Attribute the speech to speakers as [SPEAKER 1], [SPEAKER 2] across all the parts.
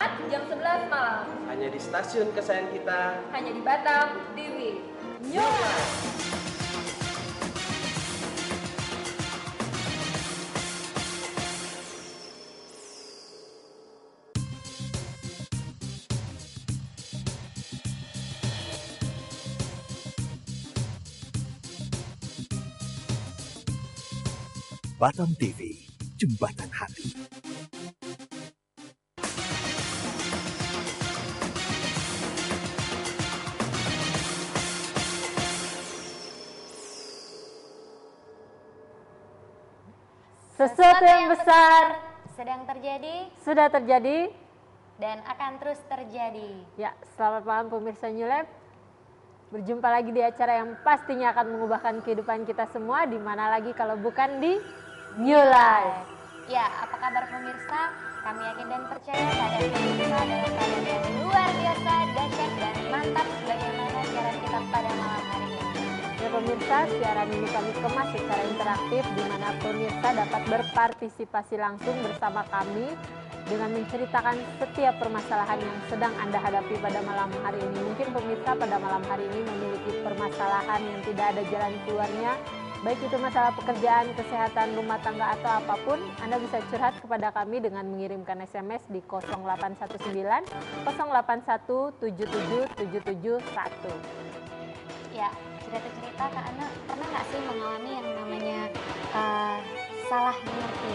[SPEAKER 1] Jumat jam 11 malam.
[SPEAKER 2] Hanya di stasiun kesayangan kita.
[SPEAKER 1] Hanya di Batam TV. New Life.
[SPEAKER 3] Batam TV, Jembatan Hati.
[SPEAKER 4] Sesuatu yang besar
[SPEAKER 5] sedang terjadi
[SPEAKER 4] sudah terjadi
[SPEAKER 5] dan akan terus terjadi.
[SPEAKER 4] Ya, selamat malam pemirsa New Life. Berjumpa lagi di acara yang pastinya akan mengubahkan kehidupan kita semua. Di mana lagi kalau bukan di New Life.
[SPEAKER 5] Ya, apa kabar pemirsa? Kami yakin dan percaya keadaan pemirsa dalam keadaan yang luar biasa, dahsyat dan mantap sebagaimana siaran kita pada malam hari ini.
[SPEAKER 4] Ya pemirsa, siaran ini kami kemas secara interaktif di mana pemirsa dapat berpartisipasi langsung bersama kami dengan menceritakan setiap permasalahan yang sedang Anda hadapi pada malam hari ini. Mungkin pemirsa pada malam hari ini memiliki permasalahan yang tidak ada jalan keluarnya, baik itu masalah pekerjaan, kesehatan, rumah tangga atau apapun. Anda bisa curhat kepada kami dengan mengirimkan SMS di 0819 081 77 771.
[SPEAKER 5] Ya, cerita-cerita Kak Ana pernah nggak sih mengalami yang namanya salah mengerti?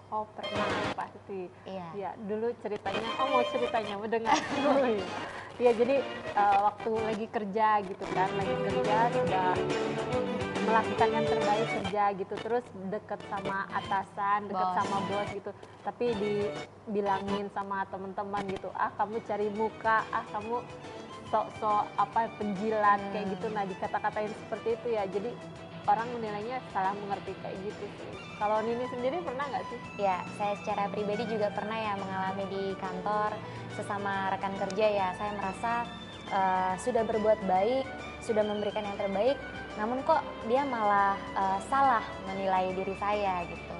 [SPEAKER 4] Oh pernah pasti.
[SPEAKER 5] Iya.
[SPEAKER 4] Ya dulu ceritanya, mau ceritanya mendengar dulu. Ya jadi waktu lagi kerja gitu kan, lagi kerja sudah melakukan yang terbaik kerja gitu, terus deket sama atasan, deket sama bos gitu, tapi dibilangin sama teman-teman gitu, kamu cari muka, kamu sok-sok apa penjilat kayak gitu. Nah dikata-katain seperti itu ya, jadi orang menilainya salah mengerti kayak gitu sih. Kalau Nini sendiri pernah nggak sih?
[SPEAKER 5] Ya, saya secara pribadi juga pernah ya mengalami di kantor sesama rekan kerja ya. Saya merasa sudah berbuat baik, sudah memberikan yang terbaik, namun kok dia malah salah menilai diri saya gitu.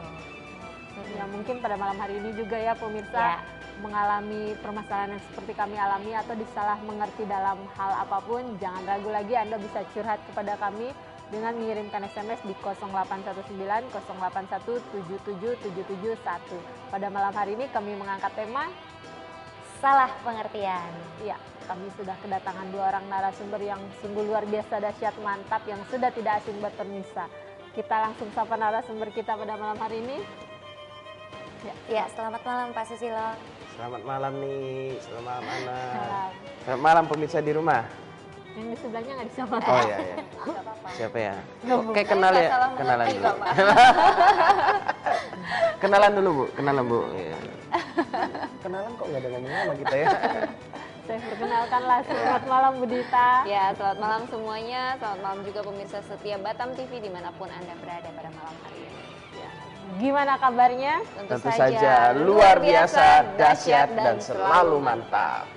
[SPEAKER 4] Ya mungkin pada malam hari ini juga ya pemirsa mengalami permasalahan yang seperti kami alami atau disalah mengerti dalam hal apapun, jangan ragu lagi, Anda bisa curhat kepada kami dengan mengirimkan SMS di 0819 081 77 771. Pada malam hari ini kami mengangkat tema
[SPEAKER 5] salah pengertian.
[SPEAKER 4] Ya, kami sudah kedatangan dua orang narasumber yang sungguh luar biasa, dahsyat, mantap, yang sudah tidak asing buat pemirsa. Kita langsung sapa narasumber kita pada malam hari ini.
[SPEAKER 5] Ya, selamat malam Pak Susilo.
[SPEAKER 2] Selamat malam nih, selamat malam Ana. Selamat malam pemirsa di rumah.
[SPEAKER 4] Yang di sebelahnya nggak disapa.
[SPEAKER 2] Oh iya, iya. Siapa ya? Oke, kenal ya. Kenalan dulu. Kenalan dulu Bu, kenalan Bu. Ya. Kenalan kok nggak dengan nama kita ya?
[SPEAKER 4] Saya perkenalkanlah, selamat malam Bu Dita.
[SPEAKER 1] Ya, selamat malam semuanya. Selamat malam juga pemirsa setia Batam TV dimanapun Anda berada pada malam hari ini.
[SPEAKER 4] Gimana kabarnya?
[SPEAKER 2] Tentu saja luar biasa, dahsyat dan selalu mantap.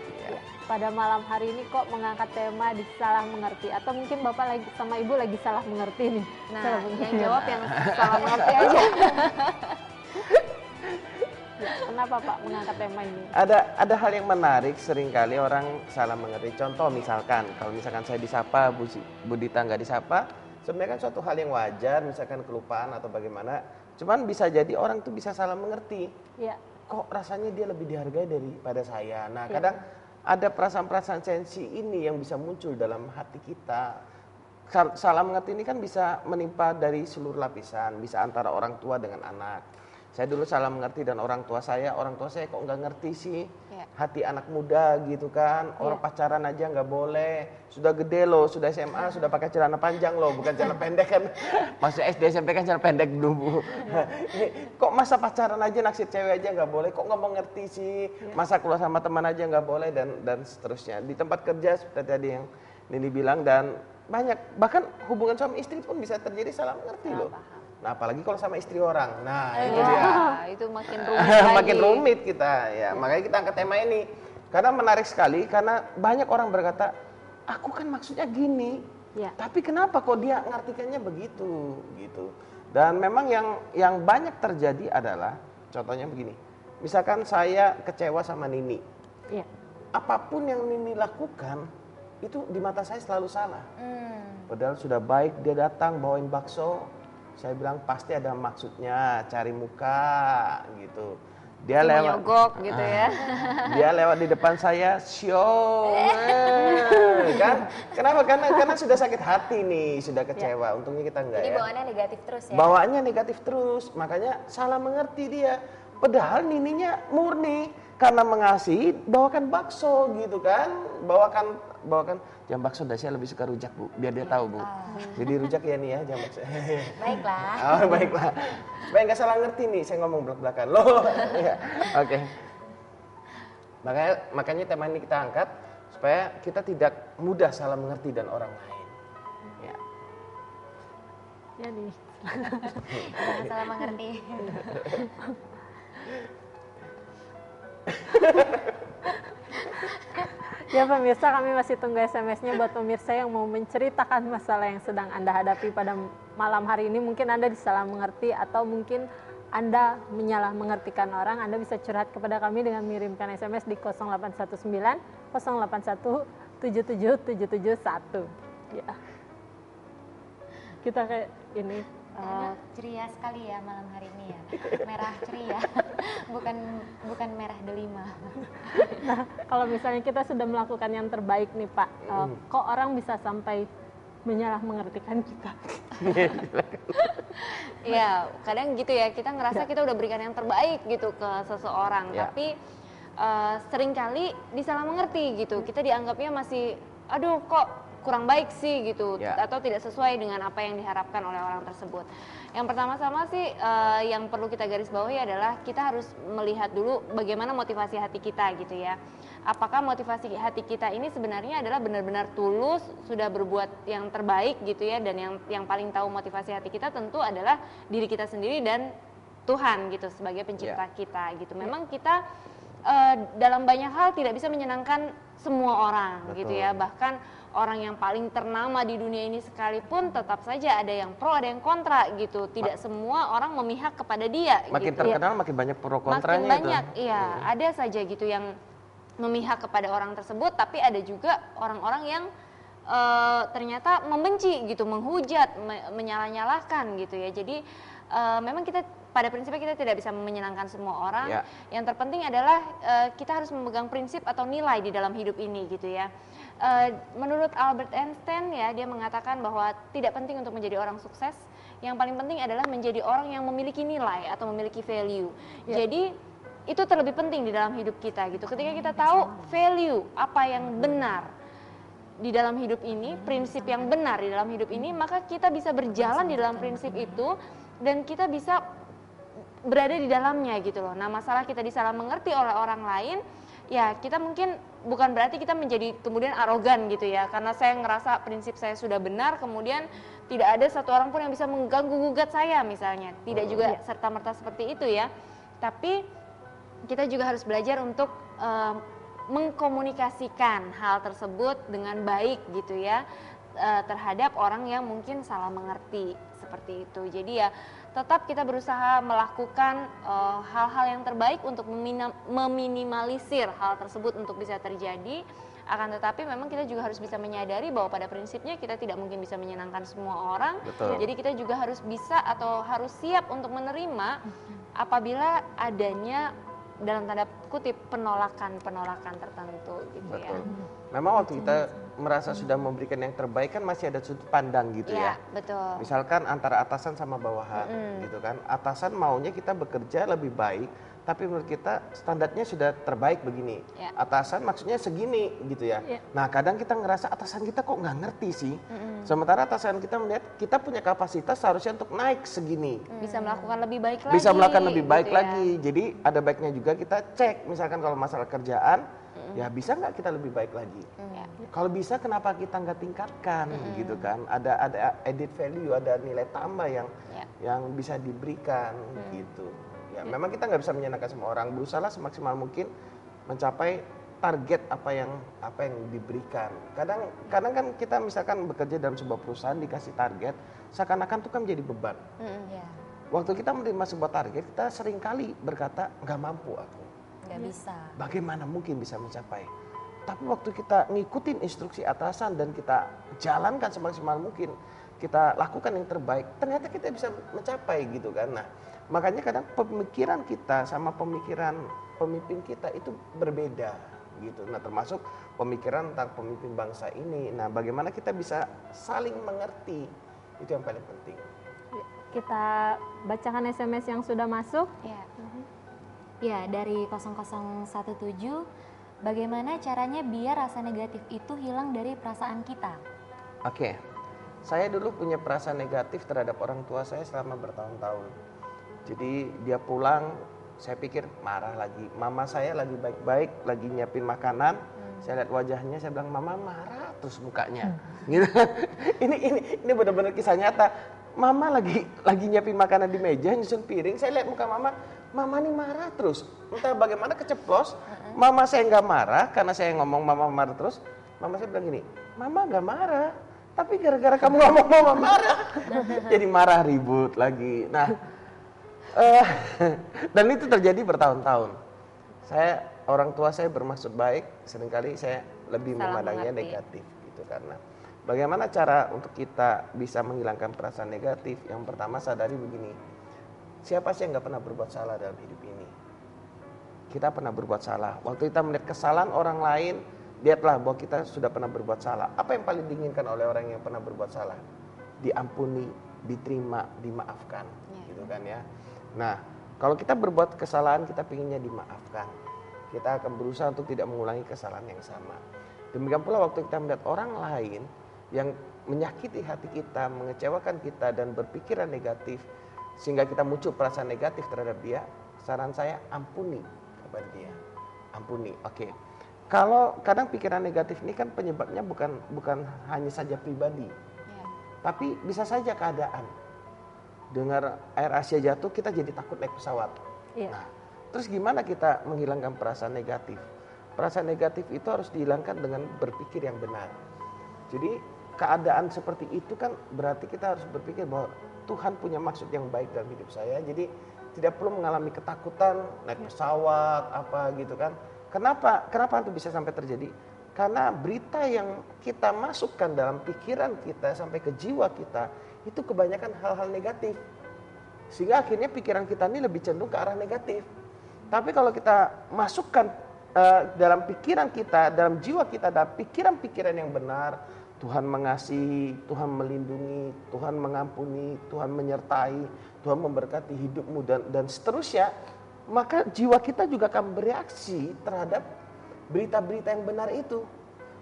[SPEAKER 4] Pada malam hari ini kok mengangkat tema disalah mengerti, atau mungkin Bapak lagi sama Ibu lagi salah mengerti nih?
[SPEAKER 1] Nah, yang jawab yang salah mengerti aja.
[SPEAKER 4] Ya, kenapa Pak mengangkat tema ini?
[SPEAKER 2] Ada hal yang menarik, seringkali orang salah mengerti. Contoh misalkan, kalau misalkan saya disapa, Bu Dita nggak disapa, sebenarnya kan suatu hal yang wajar, misalkan kelupaan atau bagaimana. Cuman bisa jadi orang tuh bisa salah mengerti.
[SPEAKER 4] Ya.
[SPEAKER 2] Kok rasanya dia lebih dihargai daripada saya. Nah kadang ada perasaan-perasaan sensi ini yang bisa muncul dalam hati kita. Salah mengerti ini kan bisa menimpa dari seluruh lapisan, bisa antara orang tua dengan anak. Saya dulu salah mengerti dan orang tua saya kok nggak ngerti sih hati anak muda gitu kan. Orang pacaran aja nggak boleh, sudah gede loh, sudah SMA, sudah pakai celana panjang loh, bukan celana pendek kan. Masih SD SMP kan celana pendek dulu Bu. Kok masa pacaran aja naksir cewek aja nggak boleh, kok nggak mengerti sih. Masa keluar sama teman aja nggak boleh dan seterusnya. Di tempat kerja seperti tadi yang Nini bilang, dan banyak, bahkan hubungan suami istri pun bisa terjadi salah mengerti loh. Nah apalagi kalau sama istri orang, nah itu dia.
[SPEAKER 1] Itu makin rumit lagi.
[SPEAKER 2] Makin rumit kita ya, makanya kita angkat tema ini. Karena menarik sekali, karena banyak orang berkata, aku kan maksudnya gini, tapi kenapa kok dia ngartikannya begitu gitu. Dan memang yang banyak terjadi adalah, contohnya begini, misalkan saya kecewa sama Nini,
[SPEAKER 4] Iya.
[SPEAKER 2] apapun yang Nini lakukan itu di mata saya selalu salah. Padahal sudah baik dia datang bawain bakso, saya bilang pasti ada maksudnya, cari muka gitu. Dia
[SPEAKER 1] Mau
[SPEAKER 2] lewat
[SPEAKER 1] nyogok gitu ya.
[SPEAKER 2] dia lewat di depan saya, show, kan? Kenapa? Karena sudah sakit hati nih, sudah kecewa. Untungnya kita enggak
[SPEAKER 5] Jadi
[SPEAKER 2] ya.
[SPEAKER 5] bawaannya negatif terus ya.
[SPEAKER 2] Bawaannya negatif terus, makanya salah mengerti dia. Padahal Nininya murni karena mengasihi bawakan bakso gitu kan, bawakan jam bakso saya lebih suka rujak Bu, biar dia tahu Bu. Jadi rujak ya nih ya jam bakso.
[SPEAKER 5] Baiklah.
[SPEAKER 2] Oh baiklah, supaya nggak salah ngerti nih saya ngomong belak-belakan loh. Ya, oke. Makanya tema ini kita angkat supaya kita tidak mudah salah mengerti dan orang lain. Ya.
[SPEAKER 4] Ya nih.
[SPEAKER 5] Jangan salah mengerti.
[SPEAKER 4] Ya pemirsa, kami masih tunggu SMS-nya buat pemirsa yang mau menceritakan masalah yang sedang Anda hadapi pada malam hari ini. Mungkin Anda disalah mengerti atau mungkin Anda menyalah mengertikan orang. Anda bisa curhat kepada kami dengan mengirimkan SMS di 0819 081 77771. Ya. Kita kayak ini
[SPEAKER 5] Ceria sekali ya malam hari ini ya. Merah ceria. bukan merah delima.
[SPEAKER 4] Nah, kalau misalnya kita sudah melakukan yang terbaik nih Pak, kok orang bisa sampai menyalah mengertikan kita?
[SPEAKER 1] Iya, kadang gitu ya, kita ngerasa kita udah berikan yang terbaik gitu ke seseorang,
[SPEAKER 2] Ya.
[SPEAKER 1] tapi seringkali disalah mengerti gitu. Kita dianggapnya masih, aduh kok kurang baik sih gitu,
[SPEAKER 2] Ya.
[SPEAKER 1] atau tidak sesuai dengan apa yang diharapkan oleh orang tersebut. Yang pertama-tama sih yang perlu kita garis bawahi adalah kita harus melihat dulu bagaimana motivasi hati kita gitu ya. Apakah motivasi hati kita ini sebenarnya adalah benar-benar tulus, sudah berbuat yang terbaik gitu ya, dan yang paling tahu motivasi hati kita tentu adalah diri kita sendiri dan Tuhan gitu sebagai pencipta kita gitu. Memang kita dalam banyak hal tidak bisa menyenangkan semua orang.
[SPEAKER 2] Betul.
[SPEAKER 1] Gitu ya, bahkan orang yang paling ternama di dunia ini sekalipun tetap saja ada yang pro ada yang kontra gitu, tidak semua orang memihak kepada dia.
[SPEAKER 2] Makin
[SPEAKER 1] gitu.
[SPEAKER 2] terkenal makin banyak pro kontranya
[SPEAKER 1] Makin banyak,
[SPEAKER 2] itu.
[SPEAKER 1] iya, ada saja gitu yang memihak kepada orang tersebut, tapi ada juga orang-orang yang ternyata membenci gitu, menghujat, menyalah-nyalahkan gitu ya. Jadi memang kita pada prinsipnya kita tidak bisa menyenangkan semua orang.
[SPEAKER 2] Ya.
[SPEAKER 1] Yang terpenting adalah kita harus memegang prinsip atau nilai di dalam hidup ini gitu ya. Menurut Albert Einstein ya, dia mengatakan bahwa tidak penting untuk menjadi orang sukses. Yang paling penting adalah menjadi orang yang memiliki nilai atau memiliki value.
[SPEAKER 4] Ya.
[SPEAKER 1] Jadi itu terlebih penting di dalam hidup kita gitu. Ketika kita tahu value apa yang benar di dalam hidup ini, prinsip yang benar di dalam hidup ini, maka kita bisa berjalan di dalam prinsip itu dan kita bisa berada di dalamnya gitu loh. Nah, masalah kita disalah mengerti oleh orang lain, ya kita mungkin bukan berarti kita menjadi kemudian arogan gitu ya, karena saya ngerasa prinsip saya sudah benar, kemudian tidak ada satu orang pun yang bisa mengganggu gugat saya misalnya. Tidak juga serta-merta seperti itu ya. Tapi kita juga harus belajar untuk mengkomunikasikan hal tersebut dengan baik gitu ya, terhadap orang yang mungkin salah mengerti seperti itu. Jadi ya tetap kita berusaha melakukan hal-hal yang terbaik untuk meminimalisir hal tersebut untuk bisa terjadi. Akan tetapi memang kita juga harus bisa menyadari bahwa pada prinsipnya kita tidak mungkin bisa menyenangkan semua orang.
[SPEAKER 2] Betul.
[SPEAKER 1] Jadi kita juga harus bisa atau harus siap untuk menerima apabila adanya dalam tanda kutip penolakan tertentu gitu ya.
[SPEAKER 2] Betul. Memang waktu kita merasa sudah memberikan yang terbaik kan masih ada sudut pandang gitu ya.
[SPEAKER 1] Betul.
[SPEAKER 2] Misalkan antara atasan sama bawahan gitu kan. Atasan maunya kita bekerja lebih baik, tapi menurut kita standarnya sudah terbaik begini.
[SPEAKER 1] Ya.
[SPEAKER 2] Atasan maksudnya segini gitu ya.
[SPEAKER 4] Ya.
[SPEAKER 2] Nah kadang kita ngerasa atasan kita kok nggak ngerti sih. Sementara atasan kita melihat kita punya kapasitas seharusnya untuk naik segini.
[SPEAKER 1] Bisa melakukan lebih baik lagi.
[SPEAKER 2] Bisa melakukan lebih baik
[SPEAKER 1] gitu ya.
[SPEAKER 2] lagi. Jadi ada baiknya juga kita cek, misalkan kalau masalah kerjaan, ya bisa nggak kita lebih baik lagi?
[SPEAKER 1] Ya.
[SPEAKER 2] Kalau bisa kenapa kita nggak tingkatkan gitu kan? Ada added value, ada nilai tambah yang
[SPEAKER 1] Ya.
[SPEAKER 2] yang bisa diberikan gitu. Ya memang kita nggak bisa menyenangkan semua orang. Berusaha semaksimal mungkin mencapai target apa yang diberikan. Kadang kan kita misalkan bekerja dalam sebuah perusahaan dikasih target, seakan-akan itu kan menjadi beban.
[SPEAKER 5] Ya.
[SPEAKER 2] Waktu kita menerima sebuah target, kita seringkali berkata nggak mampu aku.
[SPEAKER 5] Nggak bisa.
[SPEAKER 2] Bagaimana mungkin bisa mencapai? Tapi waktu kita ngikutin instruksi atasan dan kita jalankan semaksimal mungkin, kita lakukan yang terbaik, ternyata kita bisa mencapai gitu kan. Nah, makanya kadang pemikiran kita sama pemikiran pemimpin kita itu berbeda gitu. Nah, termasuk pemikiran tentang pemimpin bangsa ini. Nah, bagaimana kita bisa saling mengerti, itu yang paling penting.
[SPEAKER 4] Kita bacakan SMS yang sudah masuk.
[SPEAKER 5] Ya. Ya, dari 0017, bagaimana caranya biar rasa negatif itu hilang dari perasaan kita?
[SPEAKER 2] Oke, saya dulu punya perasaan negatif terhadap orang tua saya selama bertahun-tahun. Jadi dia pulang, saya pikir marah lagi. Mama saya lagi baik-baik, lagi nyiapin makanan. Saya lihat wajahnya, saya bilang mama marah terus mukanya. Gitu. Ini benar-benar kisah nyata. Mama lagi nyiapin makanan di meja, nyusun piring. Saya lihat muka mama nih marah terus. Entah bagaimana keceplos. Mama saya nggak marah karena saya ngomong mama marah terus. Mama saya bilang gini, mama nggak marah. Tapi gara-gara kamu ngomong mama marah. Jadi marah ribut lagi. Nah, dan itu terjadi bertahun-tahun. Orang tua saya bermaksud baik, seringkali saya lebih memandangnya negatif gitu. Karena bagaimana cara untuk kita bisa menghilangkan perasaan negatif? Yang pertama sadari begini, siapa sih yang nggak pernah berbuat salah dalam hidup ini? Kita pernah berbuat salah. Waktu kita melihat kesalahan orang lain, lihatlah bahwa kita sudah pernah berbuat salah. Apa yang paling diinginkan oleh orang yang pernah berbuat salah? Diampuni, diterima, dimaafkan, gitu kan ya. Nah, kalau kita berbuat kesalahan, kita pinginnya dimaafkan. Kita akan berusaha untuk tidak mengulangi kesalahan yang sama. Demikian pula waktu kita melihat orang lain yang menyakiti hati kita, mengecewakan kita dan berpikiran negatif, sehingga kita muncul perasaan negatif terhadap dia, saran saya ampuni kepada dia. Ampuni, oke. Kalau kadang pikiran negatif ini kan penyebabnya bukan hanya saja pribadi, tapi bisa saja keadaan. Dengar air Asia jatuh, kita jadi takut naik pesawat. Nah, terus gimana kita menghilangkan perasaan negatif? Perasaan negatif itu harus dihilangkan dengan berpikir yang benar. Jadi keadaan seperti itu kan berarti kita harus berpikir bahwa Tuhan punya maksud yang baik dalam hidup saya. Jadi tidak perlu mengalami ketakutan naik pesawat apa gitu kan. Kenapa itu bisa sampai terjadi? Karena berita yang kita masukkan dalam pikiran kita sampai ke jiwa kita itu kebanyakan hal-hal negatif. Sehingga akhirnya pikiran kita ini lebih cenderung ke arah negatif. Tapi kalau kita masukkan dalam pikiran kita, dalam jiwa kita, dalam pikiran-pikiran yang benar, Tuhan mengasihi, Tuhan melindungi, Tuhan mengampuni, Tuhan menyertai, Tuhan memberkati hidupmu dan seterusnya, maka jiwa kita juga akan bereaksi terhadap berita-berita yang benar itu.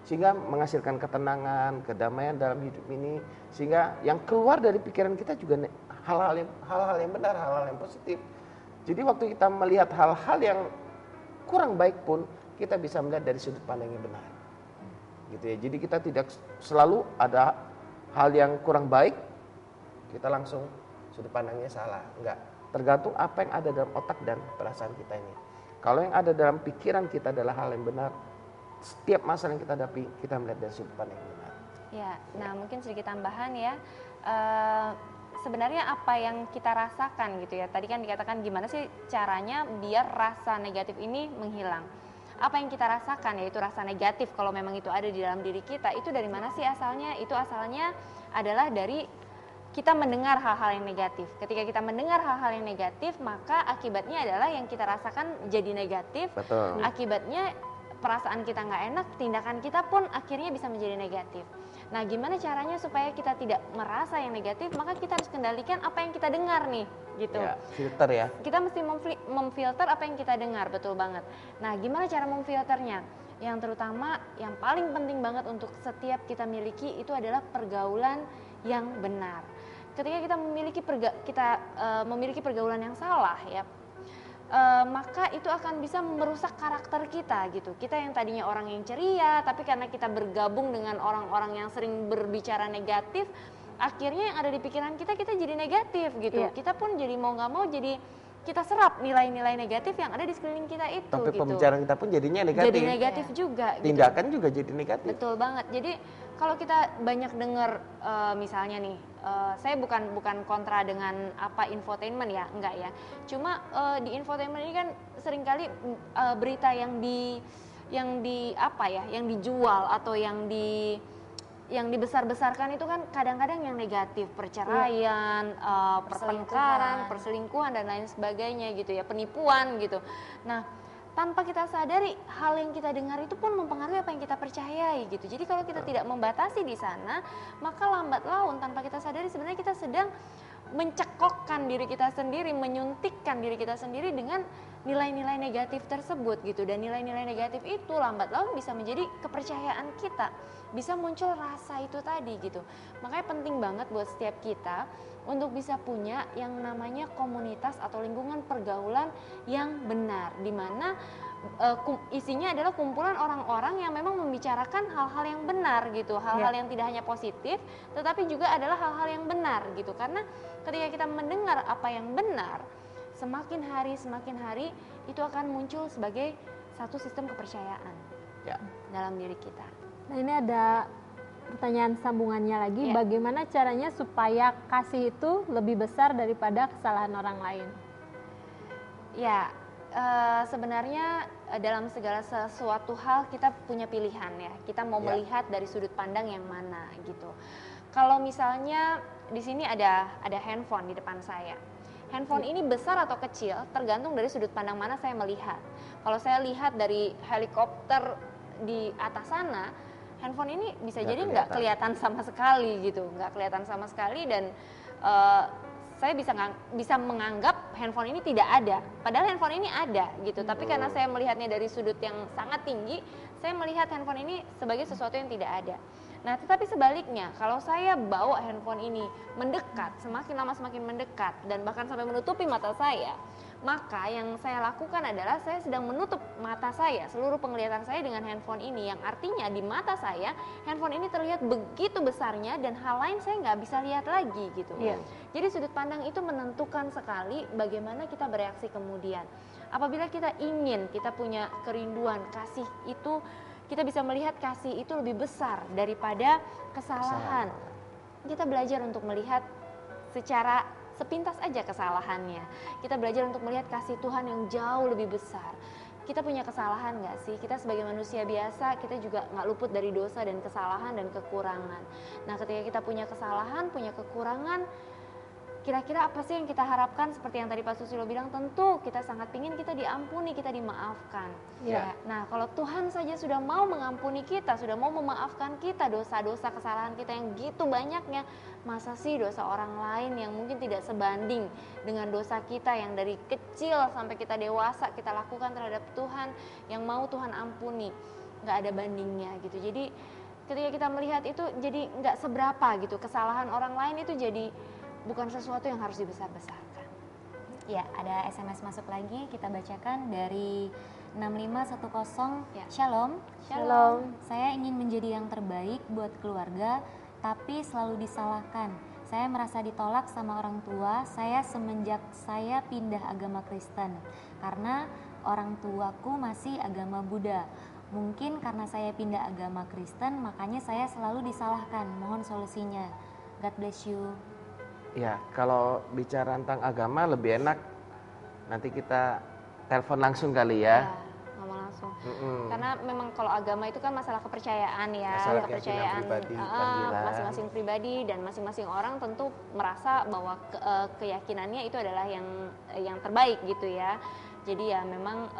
[SPEAKER 2] Sehingga menghasilkan ketenangan, kedamaian dalam hidup ini. Sehingga yang keluar dari pikiran kita juga hal-hal yang benar, hal-hal yang positif. Jadi waktu kita melihat hal-hal yang kurang baik pun, kita bisa melihat dari sudut pandang yang benar. Gitu ya. Jadi kita tidak selalu ada hal yang kurang baik, kita langsung sudut pandangnya salah. Enggak. Tergantung apa yang ada dalam otak dan perasaan kita ini. Kalau yang ada dalam pikiran kita adalah hal yang benar, setiap masalah yang kita hadapi, kita melihat dari sudut pandang yang benar.
[SPEAKER 1] Ya, nah mungkin sedikit tambahan ya. Sebenarnya apa yang kita rasakan gitu ya. Tadi kan dikatakan gimana sih caranya biar rasa negatif ini menghilang. Apa yang kita rasakan yaitu rasa negatif kalau memang itu ada di dalam diri kita, itu dari mana sih asalnya? Itu asalnya adalah dari kita mendengar hal-hal yang negatif. Ketika kita mendengar hal-hal yang negatif, maka akibatnya adalah yang kita rasakan jadi negatif.
[SPEAKER 2] Betul.
[SPEAKER 1] Akibatnya perasaan kita nggak enak, tindakan kita pun akhirnya bisa menjadi negatif. Nah, gimana caranya supaya kita tidak merasa yang negatif? Maka kita harus kendalikan apa yang kita dengar nih, gitu.
[SPEAKER 2] Ya, filter ya.
[SPEAKER 1] Kita mesti memfilter apa yang kita dengar, betul banget. Nah, gimana cara memfilternya? Yang terutama, yang paling penting banget untuk setiap kita miliki itu adalah pergaulan yang benar. Ketika kita memiliki pergaulan yang salah, ya. Maka itu akan bisa merusak karakter kita gitu. Kita yang tadinya orang yang ceria, tapi karena kita bergabung dengan orang-orang yang sering berbicara negatif, akhirnya yang ada di pikiran kita jadi negatif gitu. Kita pun jadi mau nggak mau jadi kita serap nilai-nilai negatif yang ada di sekeliling kita itu.
[SPEAKER 2] Sampai
[SPEAKER 1] gitu.
[SPEAKER 2] pembicaraan kita pun jadinya negatif.
[SPEAKER 1] Jadi negatif juga. Gitu.
[SPEAKER 2] Tindakan juga jadi negatif.
[SPEAKER 1] Betul banget. Jadi kalau kita banyak dengar misalnya nih, saya bukan kontra dengan apa infotainment ya, enggak ya. Cuma di infotainment ini kan seringkali berita yang dijual atau yang dibesar-besarkan itu kan kadang-kadang yang negatif, perceraian, pertengkaran, perselingkuhan dan lain sebagainya gitu ya, penipuan gitu. Nah, tanpa kita sadari hal yang kita dengar itu pun mempengaruhi apa yang kita percayai gitu. Jadi kalau kita tidak membatasi di sana, maka lambat laun tanpa kita sadari sebenarnya kita sedang mencekokkan diri kita sendiri, menyuntikkan diri kita sendiri dengan nilai-nilai negatif tersebut gitu. Dan nilai-nilai negatif itu lambat laun bisa menjadi kepercayaan kita, bisa muncul rasa itu tadi gitu. Makanya penting banget buat setiap kita untuk bisa punya yang namanya komunitas atau lingkungan pergaulan yang benar, di mana isinya adalah kumpulan orang-orang yang memang membicarakan hal-hal yang benar gitu, hal-hal yang tidak hanya positif tetapi juga adalah hal-hal yang benar gitu. Karena ketika kita mendengar apa yang benar, semakin hari itu akan muncul sebagai satu sistem kepercayaan dalam diri kita.
[SPEAKER 4] Nah, ini ada pertanyaan sambungannya lagi, bagaimana caranya supaya kasih itu lebih besar daripada kesalahan orang lain?
[SPEAKER 1] Ya, sebenarnya dalam segala sesuatu hal kita punya pilihan ya. Kita mau melihat dari sudut pandang yang mana gitu. Kalau misalnya di sini ada handphone di depan saya. Handphone ini besar atau kecil tergantung dari sudut pandang mana saya melihat. Kalau saya lihat dari helikopter di atas sana, handphone ini bisa jadi nggak kelihatan sama sekali gitu, nggak kelihatan sama sekali dan saya bisa menganggap handphone ini tidak ada, padahal handphone ini ada gitu. Tapi karena saya melihatnya dari sudut yang sangat tinggi, saya melihat handphone ini sebagai sesuatu yang tidak ada. Nah, tetapi sebaliknya, kalau saya bawa handphone ini mendekat, semakin lama semakin mendekat dan bahkan sampai menutupi mata saya, maka yang saya lakukan adalah saya sedang menutup mata saya, seluruh penglihatan saya dengan handphone ini, yang artinya di mata saya handphone ini terlihat begitu besarnya dan hal lain saya nggak bisa lihat lagi gitu. Jadi sudut pandang itu menentukan sekali bagaimana kita bereaksi kemudian. Apabila kita ingin, kita punya kerinduan kasih itu, kita bisa melihat kasih itu lebih besar daripada kesalahan. Kita belajar untuk melihat secara sepintas aja kesalahannya. Kita belajar untuk melihat kasih Tuhan yang jauh lebih besar. Kita punya kesalahan nggak sih? Kita sebagai manusia biasa, kita juga nggak luput dari dosa dan kesalahan dan kekurangan. Nah, ketika kita punya kesalahan, punya kekurangan, kira-kira apa sih yang kita harapkan? Seperti yang tadi Pak Susilo bilang, tentu kita sangat ingin kita diampuni, kita dimaafkan. Nah, kalau Tuhan saja sudah mau mengampuni kita, sudah mau memaafkan kita dosa-dosa kesalahan kita yang gitu banyaknya, masa sih dosa orang lain yang mungkin tidak sebanding dengan dosa kita yang dari kecil sampai kita dewasa kita lakukan terhadap Tuhan, yang mau Tuhan ampuni, nggak ada bandingnya gitu. Jadi ketika kita melihat itu jadi nggak seberapa gitu, kesalahan orang lain itu jadi bukan sesuatu yang harus dibesar-besarkan.
[SPEAKER 5] Ya, ada SMS masuk lagi, kita bacakan dari 6510. Shalom. Saya ingin menjadi yang terbaik buat keluarga, tapi selalu disalahkan. Saya merasa ditolak sama orang tua saya semenjak saya pindah agama Kristen, karena orang tuaku masih agama Buddha. Mungkin karena saya pindah agama Kristen, makanya saya selalu disalahkan. Mohon solusinya. God bless you.
[SPEAKER 2] Ya, kalau bicara tentang agama lebih enak nanti kita telepon langsung kali ya.
[SPEAKER 1] Ngomong langsung. Karena memang kalau agama itu kan masalah kepercayaan ya,
[SPEAKER 2] masalah
[SPEAKER 1] kepercayaan
[SPEAKER 2] pribadi,
[SPEAKER 1] masing-masing pribadi dan masing-masing orang tentu merasa bahwa keyakinannya itu adalah yang terbaik gitu ya. Jadi ya memang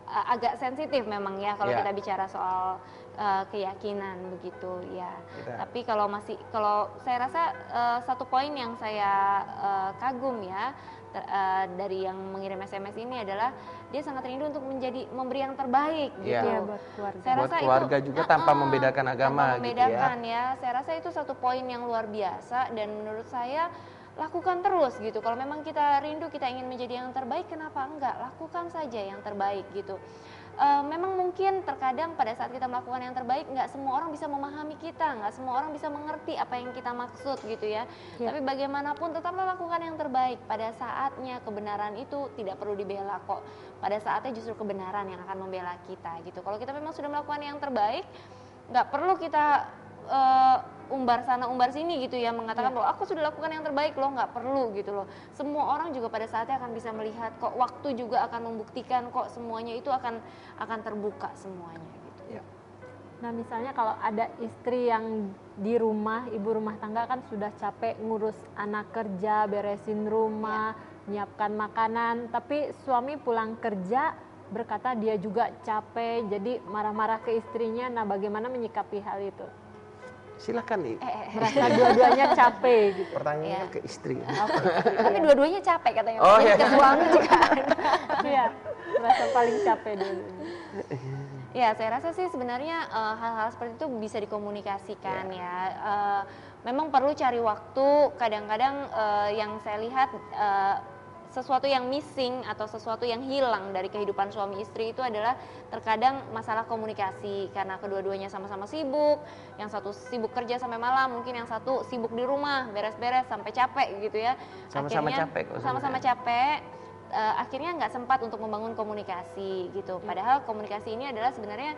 [SPEAKER 1] agak sensitif memang ya kalau kita bicara soal keyakinan begitu ya. Tapi kalau saya rasa satu poin yang saya kagum ya dari yang mengirim SMS ini adalah dia sangat rindu untuk memberi yang terbaik gitu.
[SPEAKER 4] Buat keluarga.
[SPEAKER 1] Saya
[SPEAKER 2] buat
[SPEAKER 1] rasa
[SPEAKER 2] keluarga
[SPEAKER 1] itu,
[SPEAKER 2] juga tanpa membedakan agama
[SPEAKER 1] tanpa membedakan
[SPEAKER 2] gitu
[SPEAKER 1] ya. Saya rasa itu satu poin yang luar biasa dan menurut saya lakukan terus gitu. Kalau memang kita rindu, kita ingin menjadi yang terbaik, kenapa enggak? Lakukan saja yang terbaik gitu. memang mungkin terkadang pada saat kita melakukan yang terbaik nggak semua orang bisa memahami kita, nggak semua orang bisa mengerti apa yang kita maksud gitu ya. Tapi bagaimanapun tetaplah lakukan yang terbaik. Pada saatnya kebenaran itu tidak perlu dibela kok. Pada saatnya justru kebenaran yang akan membela kita gitu. Kalau kita memang sudah melakukan yang terbaik, nggak perlu kita umbar sana umbar sini gitu ya, mengatakan bahwa aku sudah lakukan yang terbaik loh, nggak perlu gitu loh. Semua orang juga pada saatnya akan bisa melihat kok, waktu juga akan membuktikan kok, semuanya itu akan terbuka semuanya gitu.
[SPEAKER 4] Nah misalnya kalau ada istri yang di rumah, ibu rumah tangga kan sudah capek ngurus anak kerja, beresin rumah, nyiapkan makanan, tapi suami pulang kerja berkata dia juga capek, jadi marah-marah ke istrinya. Nah bagaimana menyikapi hal itu?
[SPEAKER 2] Silakan nih.
[SPEAKER 4] Merasa dua-duanya capek gitu.
[SPEAKER 2] Pertanyaannya ke istri.
[SPEAKER 1] Tapi dua-duanya capek katanya.
[SPEAKER 2] Oh,
[SPEAKER 1] Jadi
[SPEAKER 2] iya.
[SPEAKER 1] ke suami juga.
[SPEAKER 4] Iya, merasa paling capek dua-duanya.
[SPEAKER 1] Ya, saya rasa sih sebenarnya hal-hal seperti itu bisa dikomunikasikan ya. Memang perlu cari waktu. Kadang-kadang yang saya lihat sesuatu yang missing atau sesuatu yang hilang dari kehidupan suami istri itu adalah terkadang masalah komunikasi, karena kedua-duanya sama-sama sibuk. Yang satu sibuk kerja sampai malam, mungkin yang satu sibuk di rumah beres-beres sampai capek gitu ya.
[SPEAKER 2] Sama-sama
[SPEAKER 1] Akhirnya
[SPEAKER 2] capek kok
[SPEAKER 1] sama-sama capek. Akhirnya nggak sempat untuk membangun komunikasi gitu. Padahal komunikasi ini adalah sebenarnya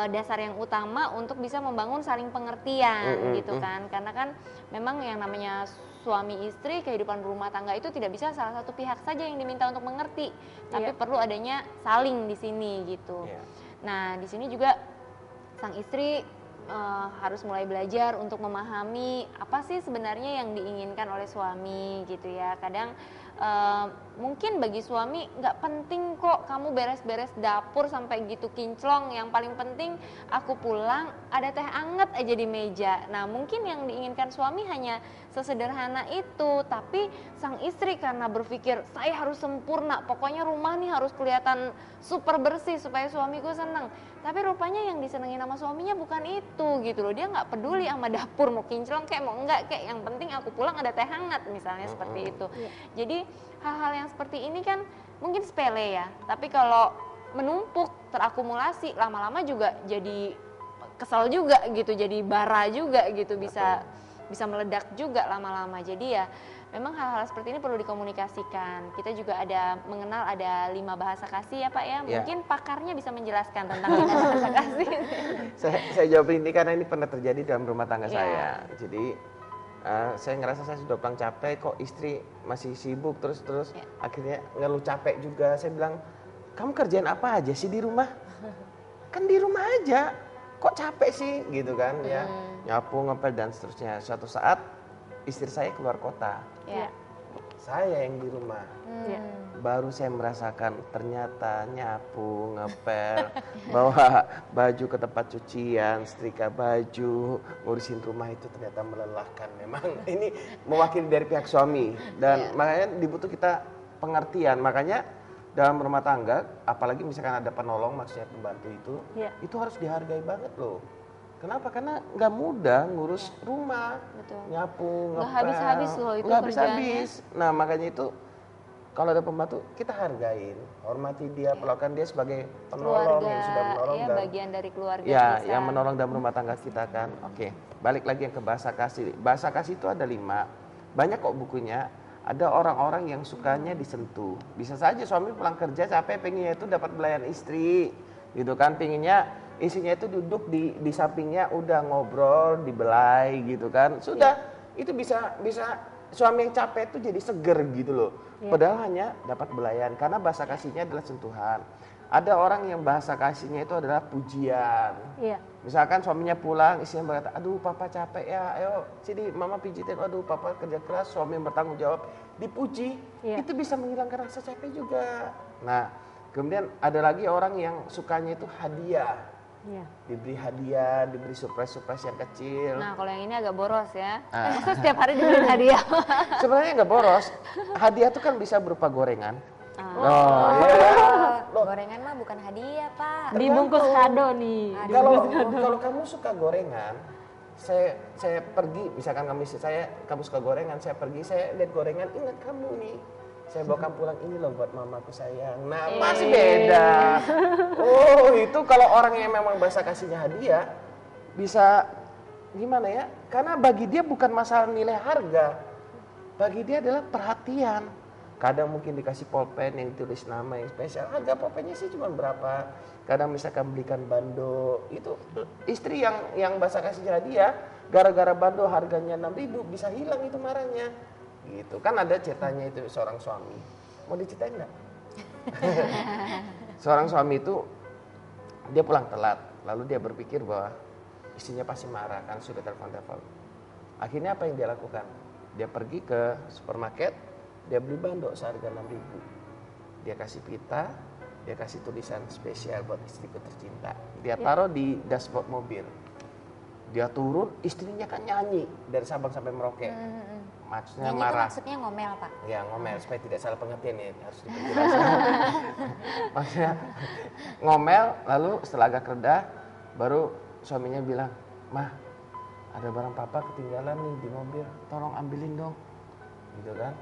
[SPEAKER 1] dasar yang utama untuk bisa membangun saling pengertian gitu kan. Karena kan memang yang namanya suami istri, kehidupan rumah tangga itu tidak bisa salah satu pihak saja yang diminta untuk mengerti, tapi perlu adanya saling di sini gitu. Nah di sini juga sang istri harus mulai belajar untuk memahami apa sih sebenarnya yang diinginkan oleh suami gitu ya. Kadang mungkin bagi suami nggak penting kok kamu beres-beres dapur sampai gitu kinclong, yang paling penting aku pulang ada teh anget aja di meja. Nah mungkin yang diinginkan suami hanya sesederhana itu, tapi sang istri karena berpikir saya harus sempurna, pokoknya rumah nih harus kelihatan super bersih supaya suamiku senang. Tapi rupanya yang disenengin sama suaminya bukan itu gitu loh. Dia nggak peduli sama dapur mau kinclong kayak mau enggak kayak, yang penting aku pulang ada teh hangat misalnya seperti itu. Jadi hal-hal yang seperti ini kan mungkin sepele ya, tapi kalau menumpuk terakumulasi lama-lama juga jadi kesel juga gitu, jadi bara juga gitu, bisa meledak juga lama-lama. Jadi ya memang hal-hal seperti ini perlu dikomunikasikan. Kita juga mengenal ada 5 bahasa kasih ya Pak ya. Mungkin pakarnya bisa menjelaskan tentang 5 bahasa kasih.
[SPEAKER 2] Saya jawab ini karena ini pernah terjadi dalam rumah tangga saya. Jadi saya ngerasa saya sudah pulang capek, kok istri masih sibuk terus akhirnya ngeluh capek juga. Saya bilang, kamu kerjaan apa aja sih di rumah? Kan di rumah aja, kok capek sih gitu kan ya. Nyapu, ngepel dan seterusnya. Suatu saat istri saya keluar kota, saya yang di rumah. Baru saya merasakan ternyata nyapu, ngepel, bawa baju ke tempat cucian, setrika baju, ngurusin rumah itu ternyata melelahkan. Memang ini mewakili dari pihak suami dan makanya dibutuh kita pengertian. Makanya dalam rumah tangga, apalagi misalkan ada penolong, maksudnya pembantu itu harus dihargai banget loh. Kenapa? Karena nggak mudah ngurus rumah, nyapu, ngepel.
[SPEAKER 1] Nggak habis-habis loh itu
[SPEAKER 2] nggak habis-habis. Nah makanya itu kalau ada pembantu kita hargain, hormati dia, perlakukan dia sebagai penolong yang sudah menolong
[SPEAKER 1] ya,
[SPEAKER 2] dan
[SPEAKER 1] bagian dari keluarga
[SPEAKER 2] ya
[SPEAKER 1] kita.
[SPEAKER 2] yang menolong dalam rumah tangga kita kan. Oke, balik lagi yang ke bahasa kasih. Bahasa kasih itu ada 5, banyak kok bukunya. Ada orang-orang yang sukanya disentuh. Bisa saja suami pulang kerja capek, pengennya itu dapat belayan istri, gitu kan? Pengennya istrinya itu duduk di sampingnya, udah ngobrol, dibelai, gitu kan? Sudah, itu bisa suami yang capek itu jadi seger gitu loh. Padahal hanya dapat belayan, karena bahasa kasihnya adalah sentuhan. Ada orang yang bahasa kasihnya itu adalah pujian. Misalkan suaminya pulang, istrinya berkata, aduh papa capek ya, ayo sini mama pijitin, aduh papa kerja keras, suami yang bertanggung jawab, dipuji, itu bisa menghilangkan rasa capek juga. Nah, kemudian ada lagi orang yang sukanya itu hadiah. Diberi hadiah, diberi surprise-surprise yang kecil.
[SPEAKER 1] Nah kalau yang ini agak boros ya. Masa setiap hari diberi hadiah?
[SPEAKER 2] Sebenarnya nggak boros. Hadiah itu kan bisa berupa gorengan.
[SPEAKER 5] Gorengan mah bukan hadiah Pak.
[SPEAKER 4] Dibungkus kado nih.
[SPEAKER 2] Kalau kamu suka gorengan, saya pergi, misalkan kamu suka gorengan, saya pergi, saya lihat gorengan, ingat kamu nih. saya bawakan pulang ini loh buat mamaku sayang. Nah, masih beda. Oh, itu kalau orang yang memang bahasa kasihnya hadiah, bisa gimana ya? Karena bagi dia bukan masalah nilai harga. Bagi dia adalah perhatian. Kadang mungkin dikasih pulpen yang ditulis nama yang spesial. Harga pulpennya sih cuma berapa. Kadang misalkan belikan bando. Itu istri yang bahasa kasihnya hadiah, gara-gara bando harganya 6.000 bisa hilang itu marahnya. Gitu kan ada ceritanya itu seorang suami. Mau diceritain nggak? Seorang suami itu dia pulang telat, lalu dia berpikir bahwa istrinya pasti marah kan sudah telepon. Akhirnya apa yang dia lakukan? Dia pergi ke supermarket, dia beli bando seharga 6.000. Dia kasih pita, dia kasih tulisan spesial buat istriku tercinta. Dia taruh di dashboard mobil. Dia turun, istrinya kan nyanyi dari Sabang sampai Merauke. Maksudnya
[SPEAKER 5] Nyanyi itu
[SPEAKER 2] marah.
[SPEAKER 5] maksudnya ngomel, Pak.
[SPEAKER 2] Ya ngomel supaya tidak salah pengertian ya harus diperjelas. Maksudnya ngomel lalu setelah agak reda baru suaminya bilang, "Mah, ada barang papa ketinggalan nih di mobil, tolong ambilin dong." Gitu kan.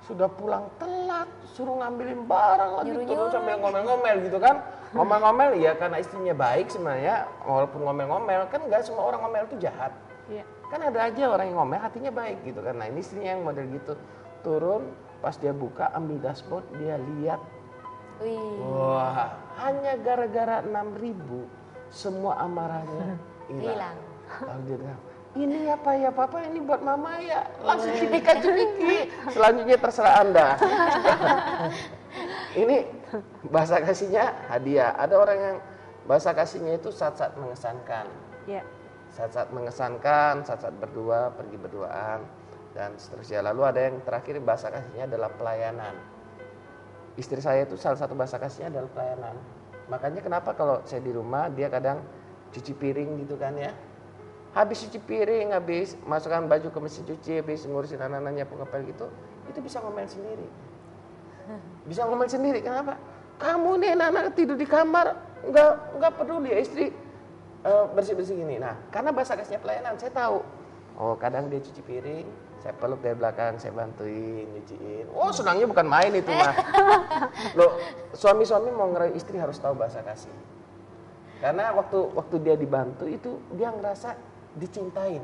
[SPEAKER 2] Sudah pulang telat, suruh ngambilin barang lagi terus sambil ngomel-ngomel gitu kan. Ngomel-ngomel ya karena istrinya baik sebenarnya, walaupun ngomel-ngomel kan nggak semua orang ngomel itu jahat.
[SPEAKER 4] Iya.
[SPEAKER 2] Kan ada aja orang yang ngomel hatinya baik gitu kan. Nah ini istrinya yang model gitu. Turun pas dia buka ambil dashboard dia lihat.
[SPEAKER 5] Wih.
[SPEAKER 2] Wah hanya gara-gara 6.000 semua amarahnya hilang. Lalu dia bilang, ini apa ya papa ini buat mama ya. Langsung cipika-cipiki. Selanjutnya terserah Anda. Ini bahasa kasihnya hadiah. Ada orang yang bahasa kasihnya itu saat-saat mengesankan.
[SPEAKER 4] Iya.
[SPEAKER 2] Saat-saat mengesankan, saat-saat berdua, pergi berduaan, dan seterusnya. Lalu ada yang terakhir bahasa kasihnya adalah pelayanan. Istri saya itu salah satu bahasa kasihnya adalah pelayanan. Makanya kenapa kalau saya di rumah dia kadang cuci piring gitu kan ya. Habis cuci piring, habis masukkan baju ke mesin cuci, habis ngurusin anak-anaknya pengepel gitu, itu bisa ngomel sendiri. Bisa ngomel sendiri, kenapa? Kamu nih anak-anak tidur di kamar, nggak peduli ya istri. Bersih-bersih gini. Nah, karena bahasa kasihnya pelayanan, saya tahu. Oh, kadang dia cuci piring, saya peluk dari belakang, saya bantuin, nyuciin. Oh, senangnya bukan main itu mah. Loh, suami-suami mau ngerayu istri harus tahu bahasa kasih. Karena waktu dia dibantu itu dia ngerasa dicintain.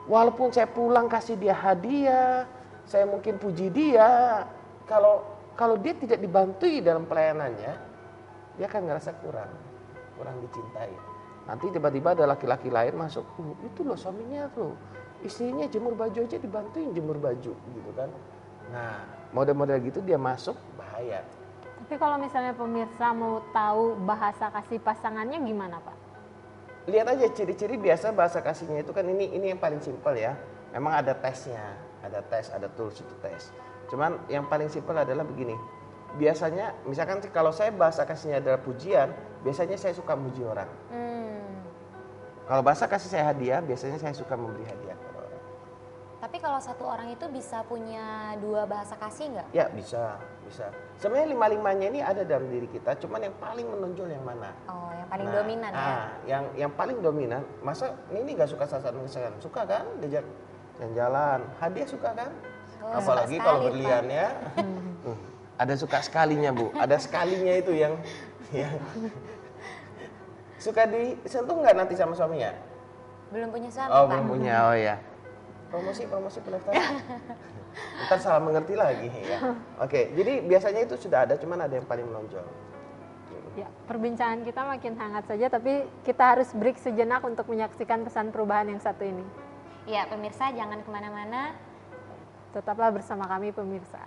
[SPEAKER 2] Walaupun saya pulang kasih dia hadiah, saya mungkin puji dia. Kalau dia tidak dibantui dalam pelayanannya, dia akan ngerasa kurang dicintai. Nanti tiba-tiba ada laki-laki lain masuk, itu loh suaminya loh, istrinya jemur baju aja dibantuin jemur baju gitu kan. Nah model-model gitu dia masuk bahaya.
[SPEAKER 4] Tapi kalau misalnya pemirsa mau tahu bahasa kasih pasangannya gimana Pak?
[SPEAKER 2] Lihat aja ciri-ciri biasa bahasa kasihnya itu kan ini yang paling simpel ya. Memang ada tesnya, ada tools untuk tes. Cuman yang paling simpel adalah begini. Biasanya misalkan kalau saya bahasa kasihnya adalah pujian, biasanya saya suka muji orang. Kalau bahasa kasih saya hadiah, biasanya saya suka memberi hadiah kepada orang.
[SPEAKER 5] Tapi kalau satu orang itu bisa punya dua bahasa kasih nggak?
[SPEAKER 2] Ya bisa. Sebenarnya 5-5-nya ini ada dalam diri kita, cuman yang paling menonjol yang mana?
[SPEAKER 5] Oh, yang paling dominan ya?
[SPEAKER 2] Yang paling dominan, masa ini nggak suka saat mengesankan? Suka kan? Diajak jalan-jalan, hadiah suka kan?
[SPEAKER 5] Oh,
[SPEAKER 2] apalagi
[SPEAKER 5] suka
[SPEAKER 2] kalau
[SPEAKER 5] sekali,
[SPEAKER 2] berlian
[SPEAKER 5] Pak.
[SPEAKER 2] ya. Ada suka sekalinya Bu, ada sekalinya itu yang suka disentuh nggak nanti sama suaminya?
[SPEAKER 5] Belum punya suami,
[SPEAKER 2] Oh
[SPEAKER 5] Pak.
[SPEAKER 2] belum punya, oh ya. Promosi pendaftaran. Ntar salah mengerti lagi ya. Oke, jadi biasanya itu sudah ada, cuman ada yang paling menonjol.
[SPEAKER 4] Ya, perbincangan kita makin hangat saja, tapi kita harus break sejenak untuk menyaksikan pesan perubahan yang satu ini.
[SPEAKER 5] Ya, pemirsa jangan kemana-mana.
[SPEAKER 4] Tetaplah bersama kami pemirsa.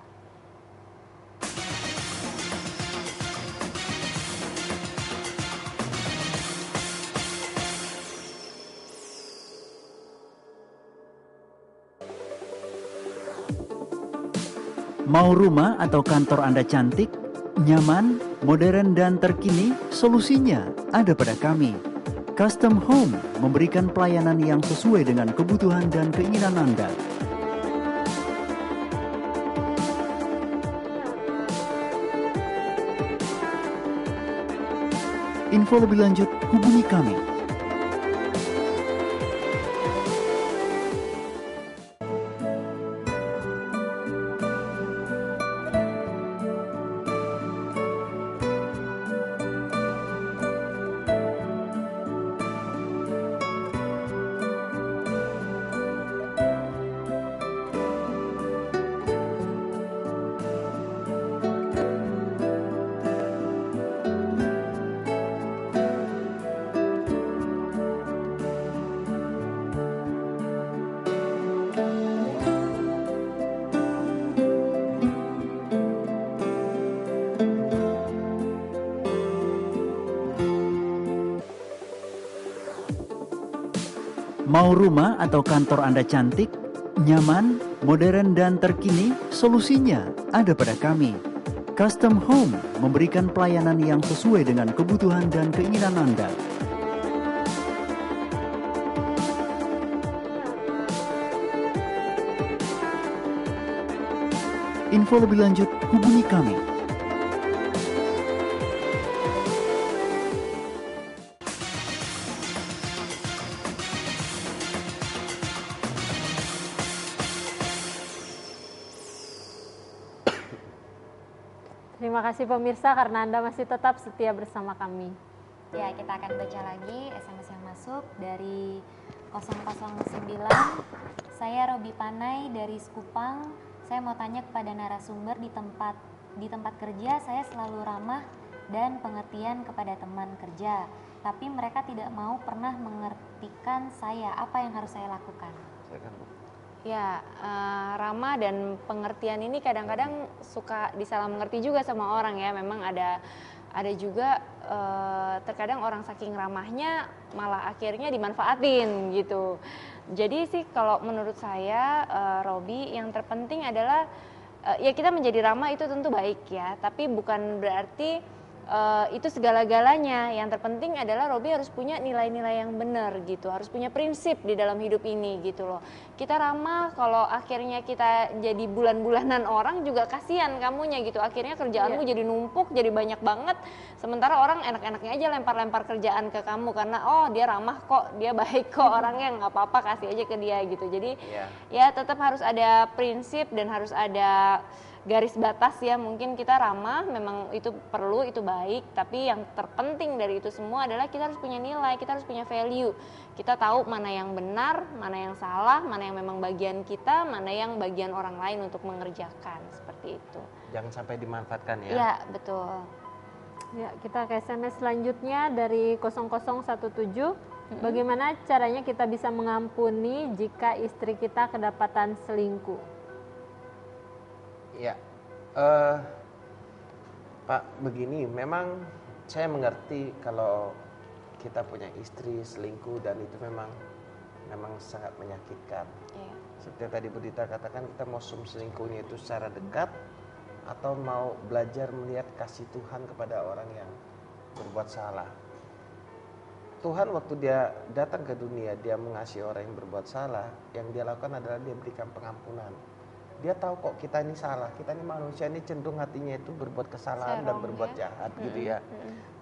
[SPEAKER 6] Mau rumah atau kantor Anda cantik, nyaman, modern, dan terkini? Solusinya ada pada kami. Custom Home memberikan pelayanan yang sesuai dengan kebutuhan dan keinginan Anda. Info lebih lanjut hubungi kami. Mau rumah atau kantor Anda cantik, nyaman, modern, dan terkini? Solusinya ada pada kami. Custom Home memberikan pelayanan yang sesuai dengan kebutuhan dan keinginan Anda. Info lebih lanjut, hubungi kami.
[SPEAKER 4] Terima kasih pemirsa karena Anda masih tetap setia bersama kami.
[SPEAKER 5] Ya, kita akan baca lagi SMS yang masuk dari 009. Saya Robi Panai dari Sekupang. Saya mau tanya kepada narasumber di tempat kerja saya selalu ramah dan pengertian kepada teman kerja. Tapi mereka tidak mau pernah mengertikan saya. Apa yang harus saya lakukan?
[SPEAKER 1] Ya, ramah dan pengertian ini kadang-kadang suka disalah mengerti juga sama orang ya. Memang ada juga terkadang orang saking ramahnya malah akhirnya dimanfaatin gitu. Jadi sih kalau menurut saya Robi, yang terpenting adalah ya kita menjadi ramah itu tentu baik ya, tapi bukan berarti itu segala-galanya. Yang terpenting adalah Robi harus punya nilai-nilai yang benar gitu, harus punya prinsip di dalam hidup ini gitu loh. Kita ramah kalau akhirnya kita jadi bulan-bulanan orang juga kasihan kamunya gitu. Akhirnya kerjaanmu jadi numpuk, jadi banyak banget. Sementara orang enak-enaknya aja lempar-lempar kerjaan ke kamu karena oh dia ramah kok, dia baik kok orangnya, nggak apa-apa kasih aja ke dia gitu. Jadi ya tetap harus ada prinsip dan harus ada garis batas ya. Mungkin kita ramah memang itu perlu, itu baik, tapi yang terpenting dari itu semua adalah kita harus punya nilai, kita harus punya value. Kita tahu mana yang benar, mana yang salah, mana yang memang bagian kita, mana yang bagian orang lain untuk mengerjakan, seperti itu.
[SPEAKER 2] Jangan sampai dimanfaatkan ya.
[SPEAKER 1] Iya, betul.
[SPEAKER 4] Ya, kita ke SMS selanjutnya dari 0017. Bagaimana caranya kita bisa mengampuni jika istri kita kedapatan selingkuh?
[SPEAKER 2] Ya, Pak, begini, memang saya mengerti kalau kita punya istri selingkuh dan itu memang sangat menyakitkan.
[SPEAKER 1] Iya.
[SPEAKER 2] Seperti yang tadi Bu Dita katakan, kita mau selingkuhnya itu secara dekat atau mau belajar melihat kasih Tuhan kepada orang yang berbuat salah. Tuhan waktu dia datang ke dunia, dia mengasihi orang yang berbuat salah, yang dia lakukan adalah dia berikan pengampunan. Dia tahu kok kita ini salah, kita ini manusia ini cenderung hatinya itu berbuat kesalahan dan berbuat jahat gitu ya.